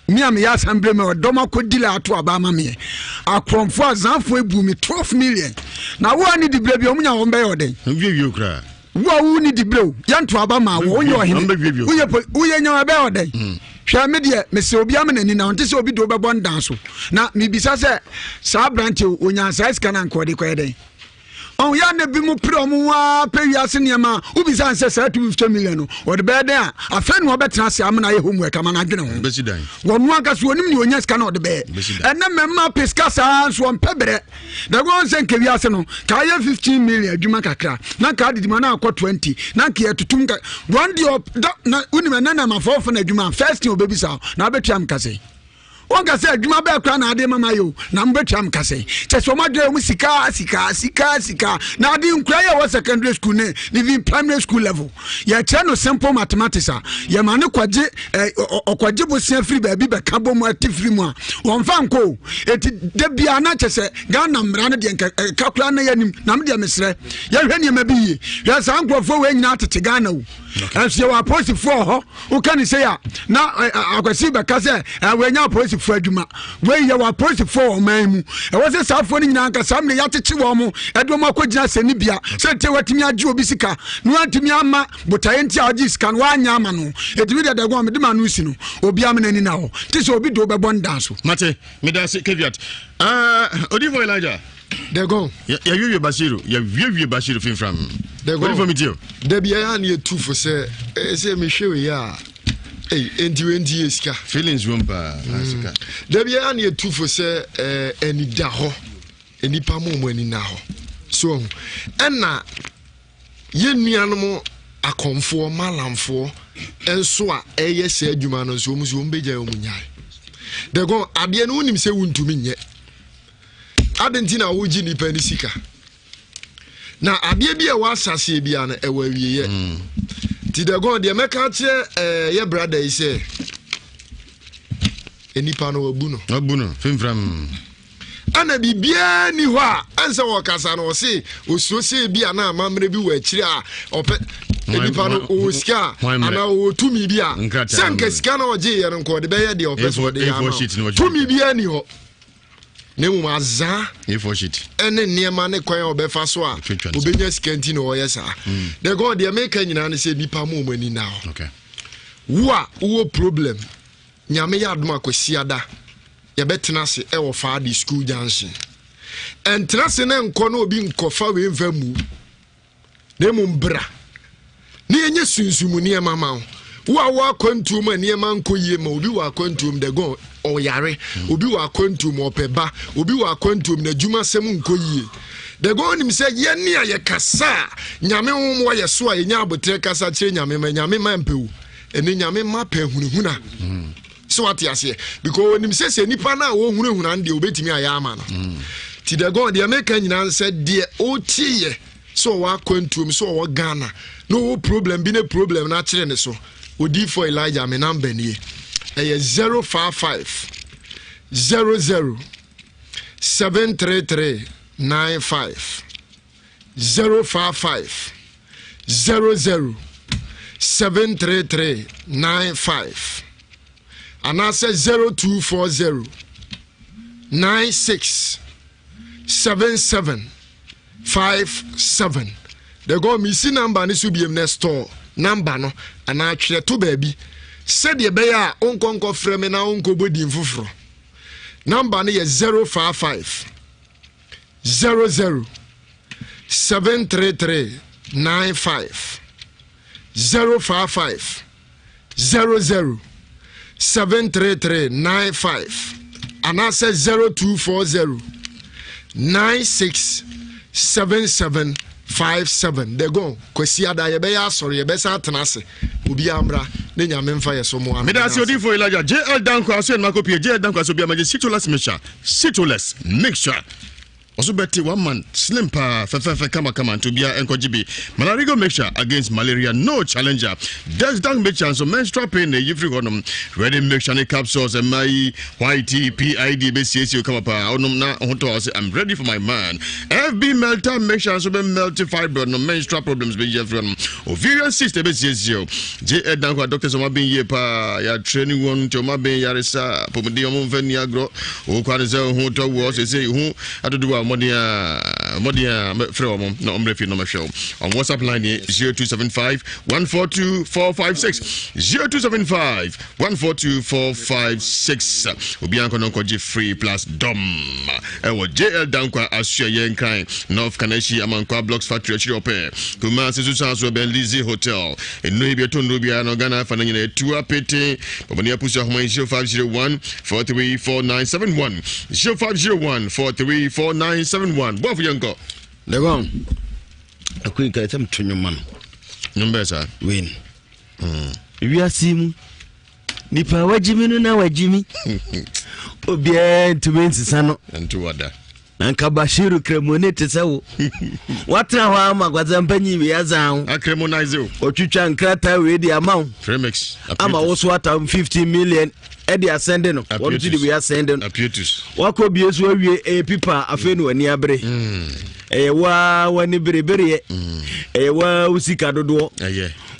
me am ya assembly me odoma ko dila ato aba ma me akromfo azanfo ebu mi 12 million na wo ani di blebi omunya wo mbe yoden wiewio kra wo ni di blew yanto aba ma wo nyo hene wo ye nya be yoden hwa me de me se obi am nani na onte se obi do be bon dan so na me bisa se sa branch onya size kana nkode ko yeden on ya ne bi mu pro mu wa pe wiase niema ubi san se 250 million no o de be den a afa no obetena se amna ye homework amana adwene ho besidan wo no aka so onim ni onya ska na o de be enne memma peska sa so mpebere da go sen ke wiase no ka ye 15 million adwuma kakra na ka didi mana akọ 20 na ka ye tutum ka one day na unim na mafofo na adwuma first thing obebisa na betuam kase wonka say adwuma be kra na ade mama yo na mbetwam kase cheso madwe mu sika na ade nkra ya wa secondary school ne even primary school level ya che no simple mathematics a ya mane kwaje okwaje bosia free ba bi be ka bom ati free mu a wonfa nko eti de bia na chese Ghana mra ne de kakura na yanim na me de mesre ya hwe ne ma bi yi ya san krofo we nyina atete Ghana wo anse wa post for ho wo kan say ya na akwasi be ka say we nya post for adwuma we ye wa post for o man mu e wo say safo ni nyina nka sam ne ya tete wo mu e do ma kogina seni bia say te watimi agi obi sika no antimi ama botaye nti agi sika no anya ama no etimi de dago me de ma no si no obi am nani na ho ti so obi do be bon danso mate me da se keviat Odifo Elijah dago ya wiwie Bashiru fin from dago Odifo mitio da bia ya na etufo say me hwe ya enti esika feelings wompa asika da bia ya na etufo say eni da ho eni pa mo eni na ho so na ye nuanom akomfo malamfo enso a eye se adwuma no so mu so mbeja o munyai dago ade no unim se wuntumi nye adentina woji ni pani sika na ade bia wa asase bia na ewa wieye ti dago de meka che ye brother yi se enipa no wabu no fimfram ana bibia ni ho a ansa wo kasa no se osuo se bia na amamre bi wa akiri a ope nipa no o sika ana o tumi bia sanka sika na oje ye nko de be ye de opeso de ya tumi bia ni ho ne mu maza A4 sheet ene niema ne kwan obefa so a obenya sika nti no ye sa de god de make nyina ne se nipa mu mani na ho okay wo problem nyame ya adoma kwasiada ye betena se e wo fa di school junction entra se ne nko na obi nkofa we mfa mu ne mu mbra ne enye sunsumu niema ma wo kwantum niema nko yie ma obi wa kwantum de go oyare obi wa kwantum opeba obi wa kwantum na juma sem nko yie de go nim se ye ne ye kasa nyame wo wo ye so a ye nya abotre kasa kire nyame ma mpewu eni nyame ma pa hunhuna so what you say because nim se nipa na wo hunhuna nde obetimi aya ama no ti de go de make nyina se de o tiye so wa kwantum so wo Ghana no problem bi ne problem na kire ne so odi for Elijah me number nie 055 00 733 95 055 00 733 95 and I say 0240 96 77 57. They go missy number ni subi next store number no and I try to baby said ye be ya onko frame na onko bodi mfufuro number ni 055 00 733 95 055 00 733 95 and I say 0240 96 77 57. They go kwesi ada ye be ya sorry ye be sa tenase obi amra ne nyame mfa ye so mo am. Me da se odi for Elijah JL Danko aso en makopie JL Danko aso bia maje Citoless mixture also betty 1 man slim pa fefe kama to bia enkojibi malarigo mixture against malaria no challenger there's dang mixture so menstrual pain you free honum ready mixture capsules and my white PID BCSU come up onum na hoto say I'm ready for my man FB melter mixture so be melty fiber no menstrual problems be you from ovarian cyst BCSU JL Danko doctors ma bin ye pa ya training one to ma bin yaresa pomodi omon fani agro o kwa ze hoto wo say hu adodo Modia from no umrefi no show on WhatsApp line 0275 142 456 0275 142 456 Obianko no koji free plus dom JL Dankwa asua yen kan North Kanashi Amankwa Blocks Factory chiri ope kuma sesu sanso ben Lizzy Hotel eno ibe to no bia no Ghana fa nyina tu apete obania pusu ahoma 0501 434971 0501 434971 bof yanko le gon akui ka tem tunyo man numbers win wiasimu nipa wajimi no na wajimi obia ntumensi sano ntu wada nanka Bashiru cremonate sawo watra ho ama gwazampanyi wi azan acremonize otwitwa nkrata we di amount premix ama woso ata 15 million edi ascend no what did we ascend no apiatus wako biesu awie pipa afenu ani abre wa wani berebere wa usika dodo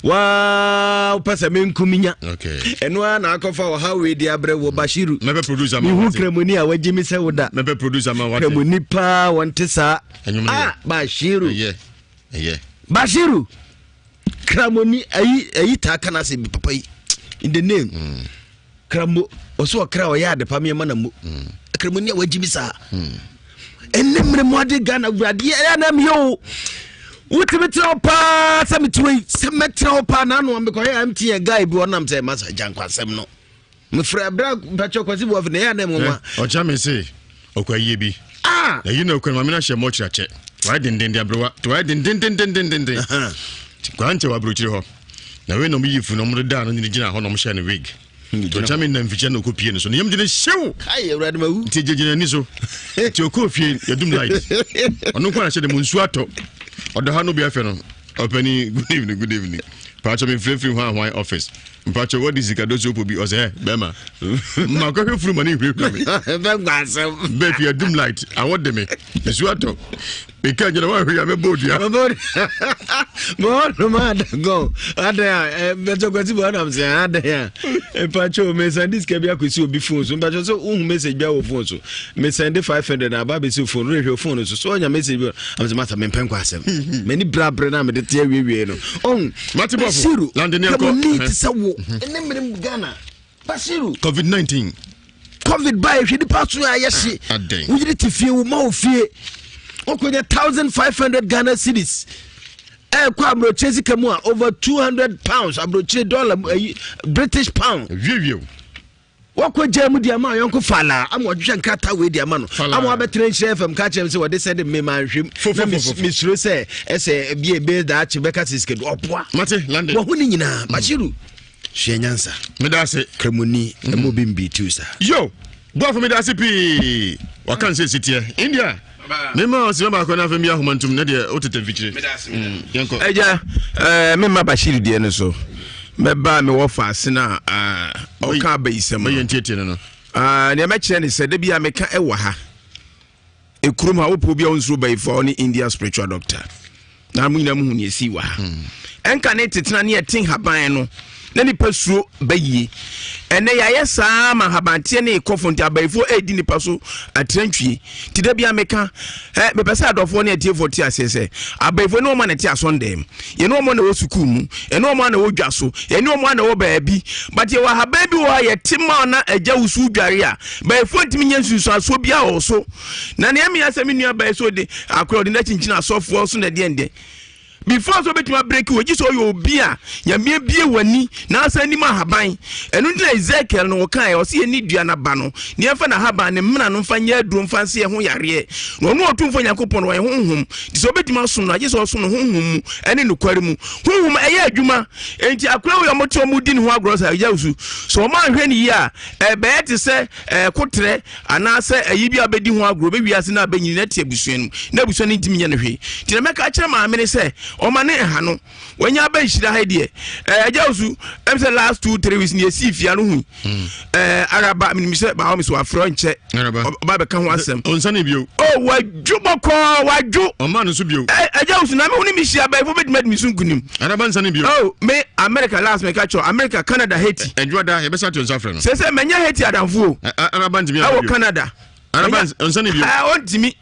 wa pesa menkuminya okay eno na akofa wa hawe di abre wo Bashiru mebe producer ma hu kremoni a wajimi se woda mebe producer ma wate kremoni pa wantesa Bashiru Bashiru kremoni ayi takana se bi papa yi in the name kramo oso kra o ya de pa me mana mo kremoni a wajimi sa enemre mo ade Ghana gurade ya na me yo utimetra pa samitwe semetra pa na no ambe ko ya MT guy bi wonam say masa jankwasem no me fra bra pacho kwasi bo ofne ya na mo ma o chame say okwaye bi na you know kwen mamina she mo chirache why den abrewa to why den kwante wa brochire ho na we no mi yifu no mo da no ni gina ho no mo she na wig to chame na mfiche no kopie no so ne yam de hyew kai eurade mawu ti jejina ni so ti okofie yadum light ono kwa na she de mo nsu ato odo ha no bia fe no opani good evening pacho me free ho office Mpacho, what is Ikadoso will be or say, Bema? Mako through money, Baby, dim light. I want them. It's what because you know what we have a boat. I'm a boat. No matter go. Better go to what I'm saying. Mpacho, may send this cabia with you before. So, but also, message by phone. May send the 500 and Baby phone, radio phone. So, your message. I'm the matter, Mempenquasem. Many brabra, the tear we know. Oh, Matibu, London, Ghana. COVID-19. COVID by if you pass through yes, we need to feel more fear. Okay, 1,500 Ghana cedis. Kwabro Chesi Kamua over £200. Abroche dollar British pound. Review. What could Jamu Diama, Uncle Fala? I'm what you can cut away the amount. I'm a train chef from Catcham, so what they said in me, my Miss Rose, as a be a bed that Chibeka is good. Oh, Mate, London. Wahunina, Machiru. Shenyansa. Medase, Cremoni, and Mobimbi too, sir. Yo, go for Medase P. What can say city? India. Mema sema ko na fami ahomantum na de otete victory. Yanko. Eja mema Bashir de no so. Meba me wo fa sena o ka ba isem. Me yentiete no. Ne ma kire ne se de bia me ka e wa ha. E kurum ha wo po bia onsu ba ifo ni India spiritual doctor. Na mu nyina mu hu ne esi wa ha. Enka ne tetena ne etin haban no. Na ni pasuro bayi. Ene ya yesa ma habante ne kofonti abaifo edi ni paso atrantwie ti da bia meka me pesa adofo ne etiefo ti asese abaifo ne o ma ne ti asondem ye ne o ma na wo suku mu ye ne o ma na wo dwaso ye ne o ma na wo baabi but ye wa hababi wo ye tima na agya wusu dware a baifo ntimi nyensusu aso bia wo so na ne emi asemi nua baiso de akro de na chinchina asofo so na de ende before so betima break we ji so yo obi a ya me bie wani na asa ni ma haban enu ndi Ezekiel no kan o se ni dua na ba no ne fa na haban ne mna no fa nya aduro mfa se ho yare no no otumfo Yakobon wo honhom ti so betima so no ji so so no honhom ene no kware mu honhom eye adwuma enti akura wo yamoto mu di ne ho agrosa ya usu so ma hwe ni ya be ti se kotre ana se ayi bia bedi ho agro be wiase na ba nyina tie busuan na busuan ntimi nya ne hwe ti na meka kire ma amene se o mane ha no wanya ba hira ha die ajausu em say last 2-3 weeks ni esifia no hu araba mi se ba ho mi so afro nche ba be ka ho asem onsane bio waju boko waju o man so bio ajausu na me hu ni mi hia ba fo be med mi sun kunim araba nsane bio me America last me catch America Canada Haiti enjoda he be sa to nsafre no se menya Haiti adamfo araba ntimi awo Canada araba nsane bio ontimi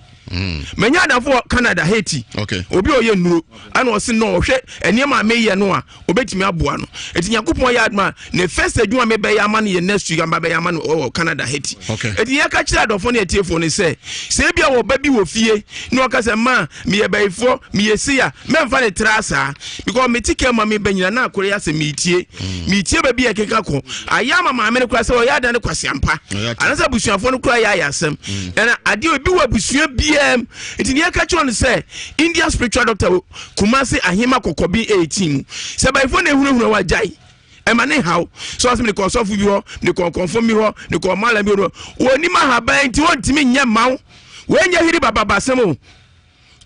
menya adamfo Canada Haiti okay obi oye nuro ana o se no hwe eniema meye no a obetimi aboa no eti Yakobon ya adma ne first adwuma me be ya ma ne next week amba be ya ma no Canada Haiti eti ya ka kira adofo ne etiefo ne se bia wo ba bi wo fie no ka se ma me ye baifo me ye sia me mfa ne trasa because me tike ma me banyina na akore ya se me tie ba bi e keka ko ayama ma me ne kwa se o ya da ne kwasiampa anasa busuafo no kwa ya yasem ena ade obi wa busua bi iti ne ka chon say India spiritual doctor Kumasi Ahima Kokobi 18 se by phone ehunu wa jai e ma ne haw so as me ko sofu bi ho ne ko confirm mi ho ne ko mala bi ho woni ma haban ti wontimi nya maw wenya hiri baba basem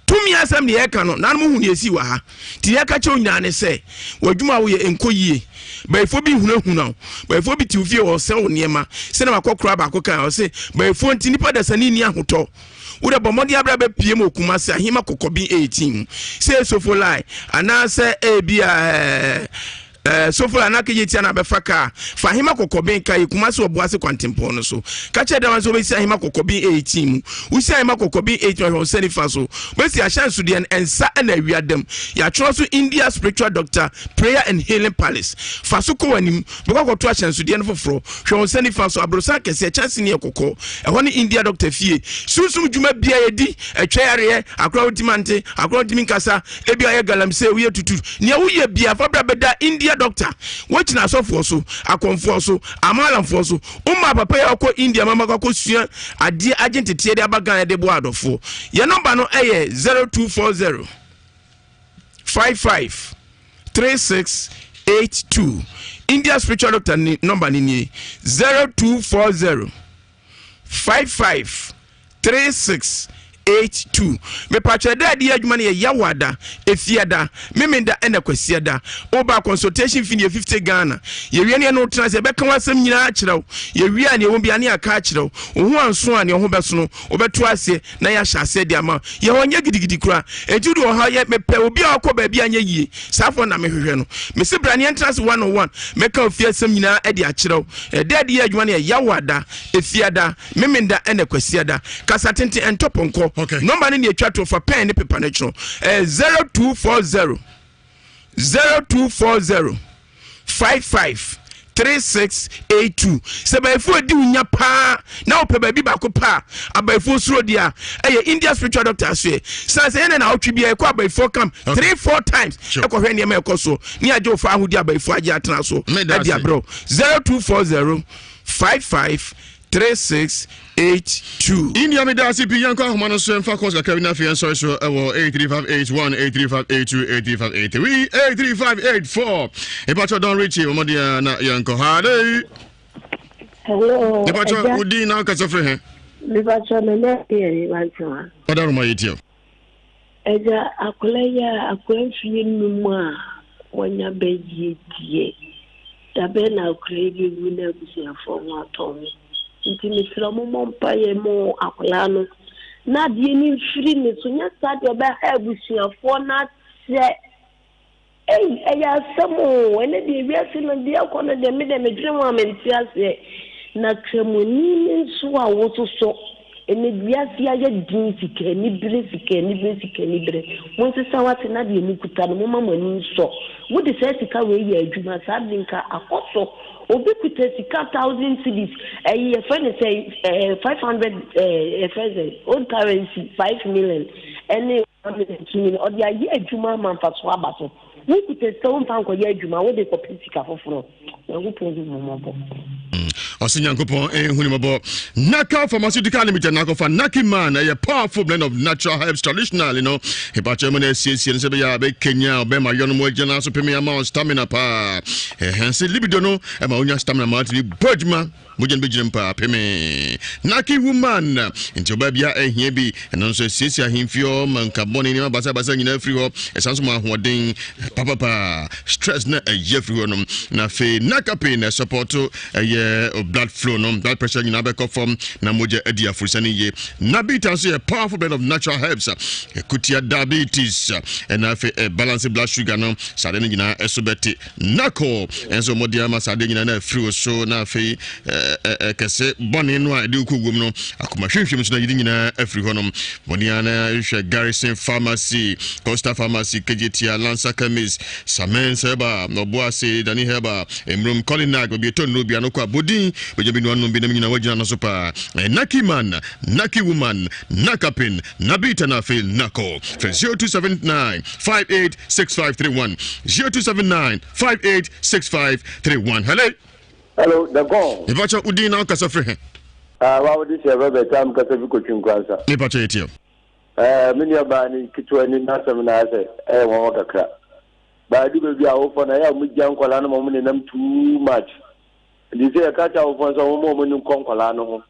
tumi asem ne e ka no nan mo hu ne esi wa ha ti ne ka chon nya ne say wadwuma wo ye enkoyie baifo bi hunahuna baifo bi ti ufie wo se wo niema se na makokora ba akokan o se baifo nti nipa da sani ni ahoto ure bomodi abra be piem Kumasi Ahima Kokobi 18 se sofo lai ana se bia sofo la nakije tia na befaka fa Ahima Kokobi kai Kumasi obuase kwantempo no so ka che da so be si Ahima Kokobi 18 usi Ahima Kokobi 18 ho seni fa so be si ashansu de ensa na wiadam ya tro so India spiritual doctor prayer and healing palace fa so ko wanim be ko to ashansu de no foforo hwe seni fa so abrosa kese chance ne kokko e ho ni India doctor fie susum djuma bia yedi etwa yare akra ultimante akra ultiminkasa e bia ye galamse we tutu ne wo ye bia fa bra beda India doctor which na so for so akonfo so amalamfo so umma papa ya ko India mama ko sua ade agent tie de abagan de bo adofo ye number no eye 0240 55 3682 India spiritual doctor ni number ni 0240 55 3682 6682 me patche da de adwuma ne yawada efiada memenda ena kwasiada oba consultation fee ne 50 Ghana ye wie ne no tena se be kan wasem nyina akyerew ye wie a ne wo bia ne aka akyerew ohu anso a ne ho beso no obeto ase na ya hya ase de ama ye honya gidigidi kura ejudu o ha ye mepe obi a akọ bia anya yie safo na mehwehwe no me se bra ne entrance 101 me ka ofie asem nyina e de akyerew da de adwuma ne yawada efiada memenda ena kwasiada kasa tente entoponko number ni etwa to for pen ne paper ne chro 0240 55 3682 sebaifu edi unya pa na ope baby bako pa abaifu suro dia India spiritual doctor so say ene na otwi bia ekwa abaifu kam 3-4 times ekwa hwe ne ma ekoso ni aje ofa ahudi abaifu aje atena so dia bro 0240 55 3682 India me da CP yanko ahomano so emfa kosa kabina fi enso so 83581 83582 83583 we 83584 ebacho don reach you modia na yanko hale hello ebacho udi na ka sofre he ebacho me na e wancha odaru ma yitio eja akoleya akwanfie numu a wonya beji die tabe na akoleya gu na busiafo ho atomi nti me fira mo mompa ye mo akola no na de ni firi ne so nya sade oba ha busiafo na se ya samo ene de biase no de akono de me de medwene mo amenti ase na kremoni nso a woso so ene biase ya din sike ni bre mo se sawate na de ni kuta no mo mamani nso wo de se sika we ye adwuma sa de nka akoso obi kuta sika 1000 cedis your friend say 500 old currency 5 million any 1 million or the year adwuma man fa so abaso we kuta so mfa nko ye adwuma wo de ko sika foforo na wo pon mo mo Osinyankopon ehunimobo Naka Pharmaceutical Limited Nakofa Nakiman a powerful blend of natural herbs traditional Hepachemone CC and ya be Kenya be ma yono jana so pemi amount stamina pa hence libido no e ma onya stamina ma ti bodjuma mojen be jirempa pemi Naki woman nti oba bia ehia bi eno so CC ahemfio manka boni ni basa nyina free ho esanso ma hoden papa stress na free ho no na fe Naka pain support blood flow no blood pressure you know from na moja edia furisani ye nabita so a powerful blend of natural herbs kutia diabetes and a balanced blood sugar no sade ni na esobeti nako enso modia ma sade ni na free so na fe kese boni no a de ukugum no akoma hwehwem so na yidi nyina afri ho no monia na hwe Garrison Pharmacy Costa Pharmacy KGT Lancer Chemist Samen Seba no boase Dani Heba Emrum Colinag obi to no bia no kwa bodi bejebi no anu bi na nyina wagina no so pa Naki man Naki woman Nakapin Nabita na feel nako 0279 586531 0279 586531 hello the go Ibacha udi na kasa free wa wodi se baba tam kasa bi ko twinkansa Ibacha etio mini abani kitwani na samina ase wo kakra ba di be bia wo fo na ya mu jankola no mo ne nam too much di se ka ta wo fo so mo ni konkola no ho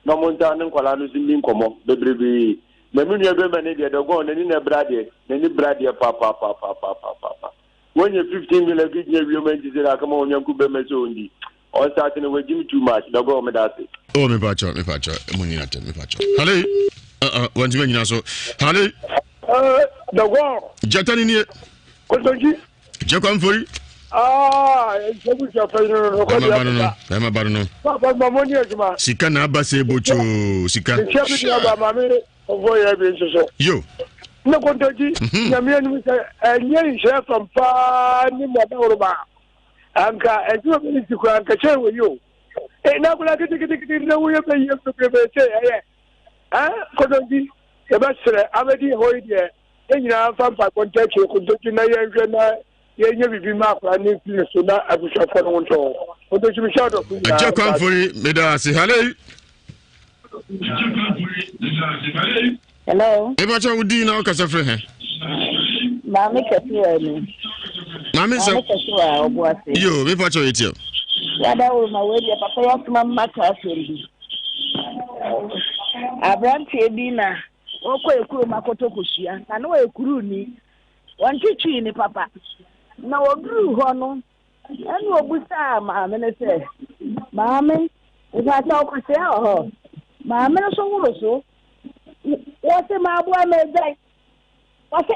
no mo nta ni konkola no sin ni komo bebrebe na mini ebe be ne de go na ni na brade pa when you 15 million big you men di se la kama onyan ku be me so ndi on start ni we give too much the go me that oh me pacho mo ni na te me pacho hello wanti me nyina so hello the go jatani ni Kotoji Jekwa mfori sebu chafeno ko ya ma baruno papa mamoni ejuma sika na abase bocho sika chebu dia ba mamere ovo ya bi nsoso yo ne Kotoji nyame ni se enye nse fampa ni moda uruba anka ejo bi siku anka chewe yo na kula kiti na wuye be yeso be che Kotoji e ba sere amedi hoide enyina fampa contact Kotoji na yenhwe na yenye bibi makwa ni fili so na abushafa no nto Kotoji mi shout out Jekwa mfori medasi hello hello Ibacha udi na kasa free he Mami kasiwa ni Mami sa kasiwa obuase yo me pacho etio yada wo mawedi papa ya tuma maka asendi Abranti ebina oko ekuru makoto koshia na no ekuru ni wantitwi ni papa na oduru ho no enu obusa maame ne se maame ina ta okwase ho maame no so wuro so wose maabu amedai wose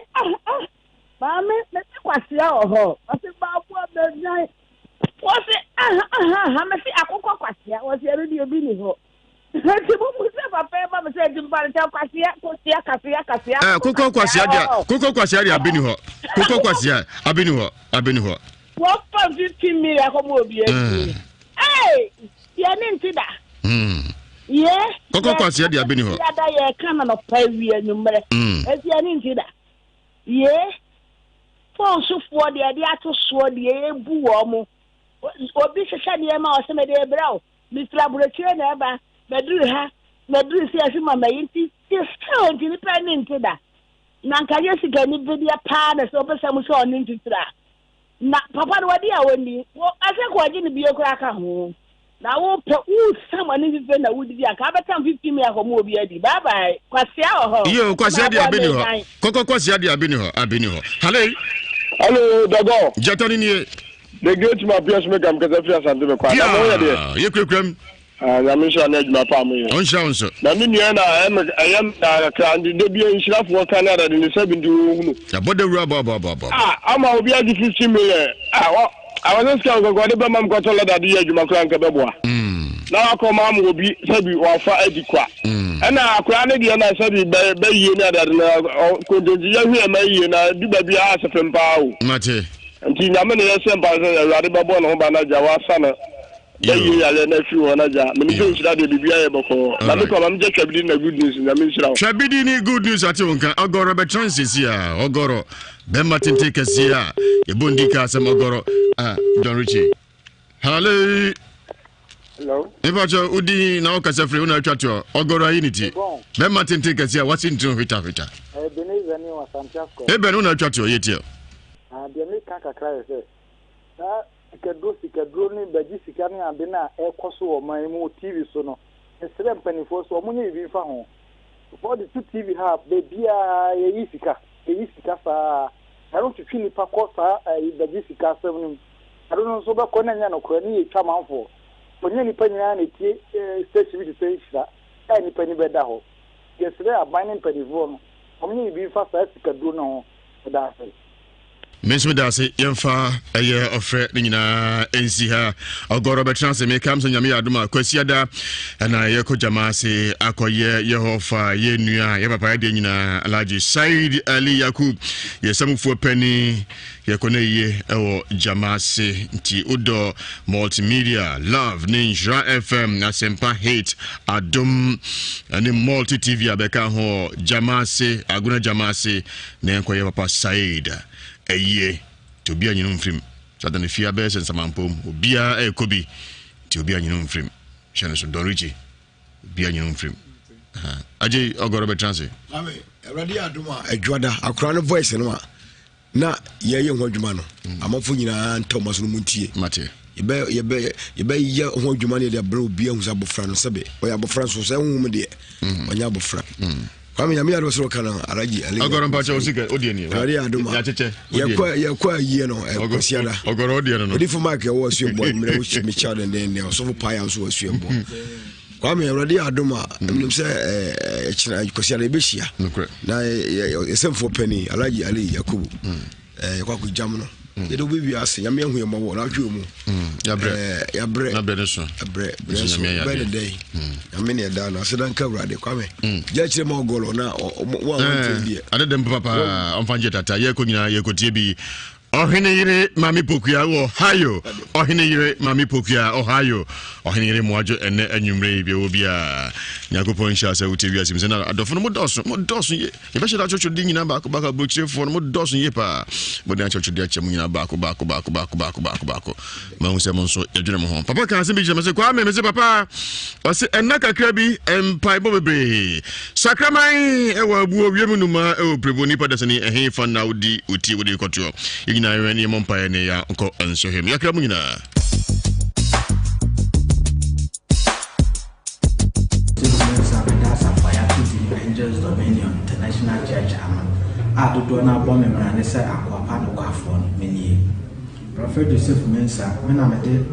maame me kwase ho wose maabu amedai wose me si akoko kwase wose eri obi ni ho Koko kwasi dia abini ho. Koko kwasi abini ho. 1.15 million ko mo obi eti. Ye ni ntida. Ye. Koko kwasi dia abini ho. Ya da ye kan na pa wi anumre. Eti ye ni ntida. Ye. Fon sufo de ato so de ebu wo mo. Obi hwehwe de ma o se me de brao. Mr. Burechire na eba. Medru si asi mama yinti still independent da na nkaje sika ni bedia pa na so pesa mu so oni ntitra na papa no wadi awoni wo ase ko agi ni biye kura ka ho na wo pe u sama ni vive na wudi aka abetam 50 me akomo obi adi bye bye kwasia ho yo kwasia dia beni ho koko kwasia dia beni ho hello dogo jatani ni the great my peers make am kase fia sande me kwa na mo ye de ye kwekram ya misha na ejuma pa mu ye onso na mi nua na ayam na kandi de bi enhirafo Canada de ne sabi ndi hunu ya bode wura ba ama obi agi 50 million I was just going to go mam ko tola da di ejuma kran ka beboa na akoma am obi sabi wafa adikwa ana akra ne de na sabi be yie na da na ko de ya hwe ma yie na du ba bi a sefem pa o mate nti nyame ne yesem pa se awade bebo no ba na jawa sana ye yale na fi wona ja me ni nshira de bibia ye boko na me ko mam je twabidi na good news na me nshira twabidi ni good news ati wonka ogoro be transit ya ogoro be matente kasia ye bondi ka asem ogoro John Richie hello Ebacho udi na okasa free una twatwa ogoro unity be matente kasia wasintu hita Ebenezer ni wa Santiago ebe una twatwa yetie de me kan kakra ye na sikadro ni baji sikani ambe na ekoso wo man mu TV so no esere mpanifo so omunye bi fa ho for the TV ha bebia ye sika fa aro twitwi ni pa ko sa baji sika sam ni aro no so ba ko na nya no ko ni etwa manfo onye ni pa nyina na tie station bi te hira ni pa ni beda ho yesere aban ni mpanifo no omunye bi fa sa sikadro no ho da fa Miss Medasi, Yemfa, a year of Fred Nina, NCH, Ogoro Betrans, may come to Yamia Duma, Quesiada, and I Yako Jamasi, Akoye, Yehofa, Yenua, Yapa Dina, Alaji, Said Ali Yakub, Yesamu for Penny, Yakone, or Jamasi, Ti Udo, Multimedia, Love, Ninja FM, Nasempa Hate, Adum, and in Multi TV, Abeka Ho, Jamasi, Aguna Jamasi, Nenko Yapa Said. Eye to be a new film. So then if you are best and some poem, be a coby to be a new film. Shannon Dorichi, be a new film. Ajay Ogoro Betransi. Ame, already Aduma, a Juada, a crown of voice and one. Na, ye young Hojumano. I'm a Funina and Thomas Munti, Mate. You bear ye Hojumani, the bro, be on Zabo Fran Sabe, or Yabo France was a woman dear, on Yabo Fran. Kwame yami ado so kana alaji ogoro mpacha osika odieni ari aduma ya cheche ya kwa yie no kosiada ogoro odieni no odi for mark wo so boy mre wo mi child and then so for pie so so bo kwame already aduma nim say chira kosiada ebeshia na esem for penny alaji ali yakubu kwa ku jam no ye do bibi ase yami ahu ye mo na hwe mu ya bre na bre so bre be day yami ne da na se dan ka wrade kwame je chire mo golo na wa ntindi ade dem papa onfanje tata ye ko nyina ye ko tie bi ohene yire mami pokua wo hayo ohene yire mami pokua ohio ohene yire moajo ene anwumre bi wo bia nyakopon sha sa uti wiasim se na adofo no modoso ye be sheda chocho di nyina ba ko brochire fo no modoso ye pa bodan chocho di acha nyina ba ko ma hu se mo so yedwene mo ho papa kan se bi jema se kwa me se papa o se enna kakra bi empai bo bebre sakraman e wa bu owiemu numa e o prebo ni pada se ni ehe fa na udi uti wodi koto na ni mompa ne ya ko anso hem yakra mu nyina Angels Dominion a dodoɔ no abɔ me mmara ne sɛ akwapa no kwafoɔ no menie Prophet Joseph Mensah me na mede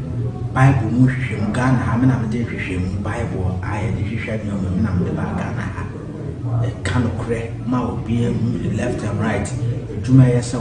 Bible mu hwehwɛ mu Ghana ha me na mede hwehwɛ mu Bible a yɛde hwehwɛ nneɛma me na mede ba Ghana ha ɛka nokorɛ ma obi left and right adwuma yɛ sɛ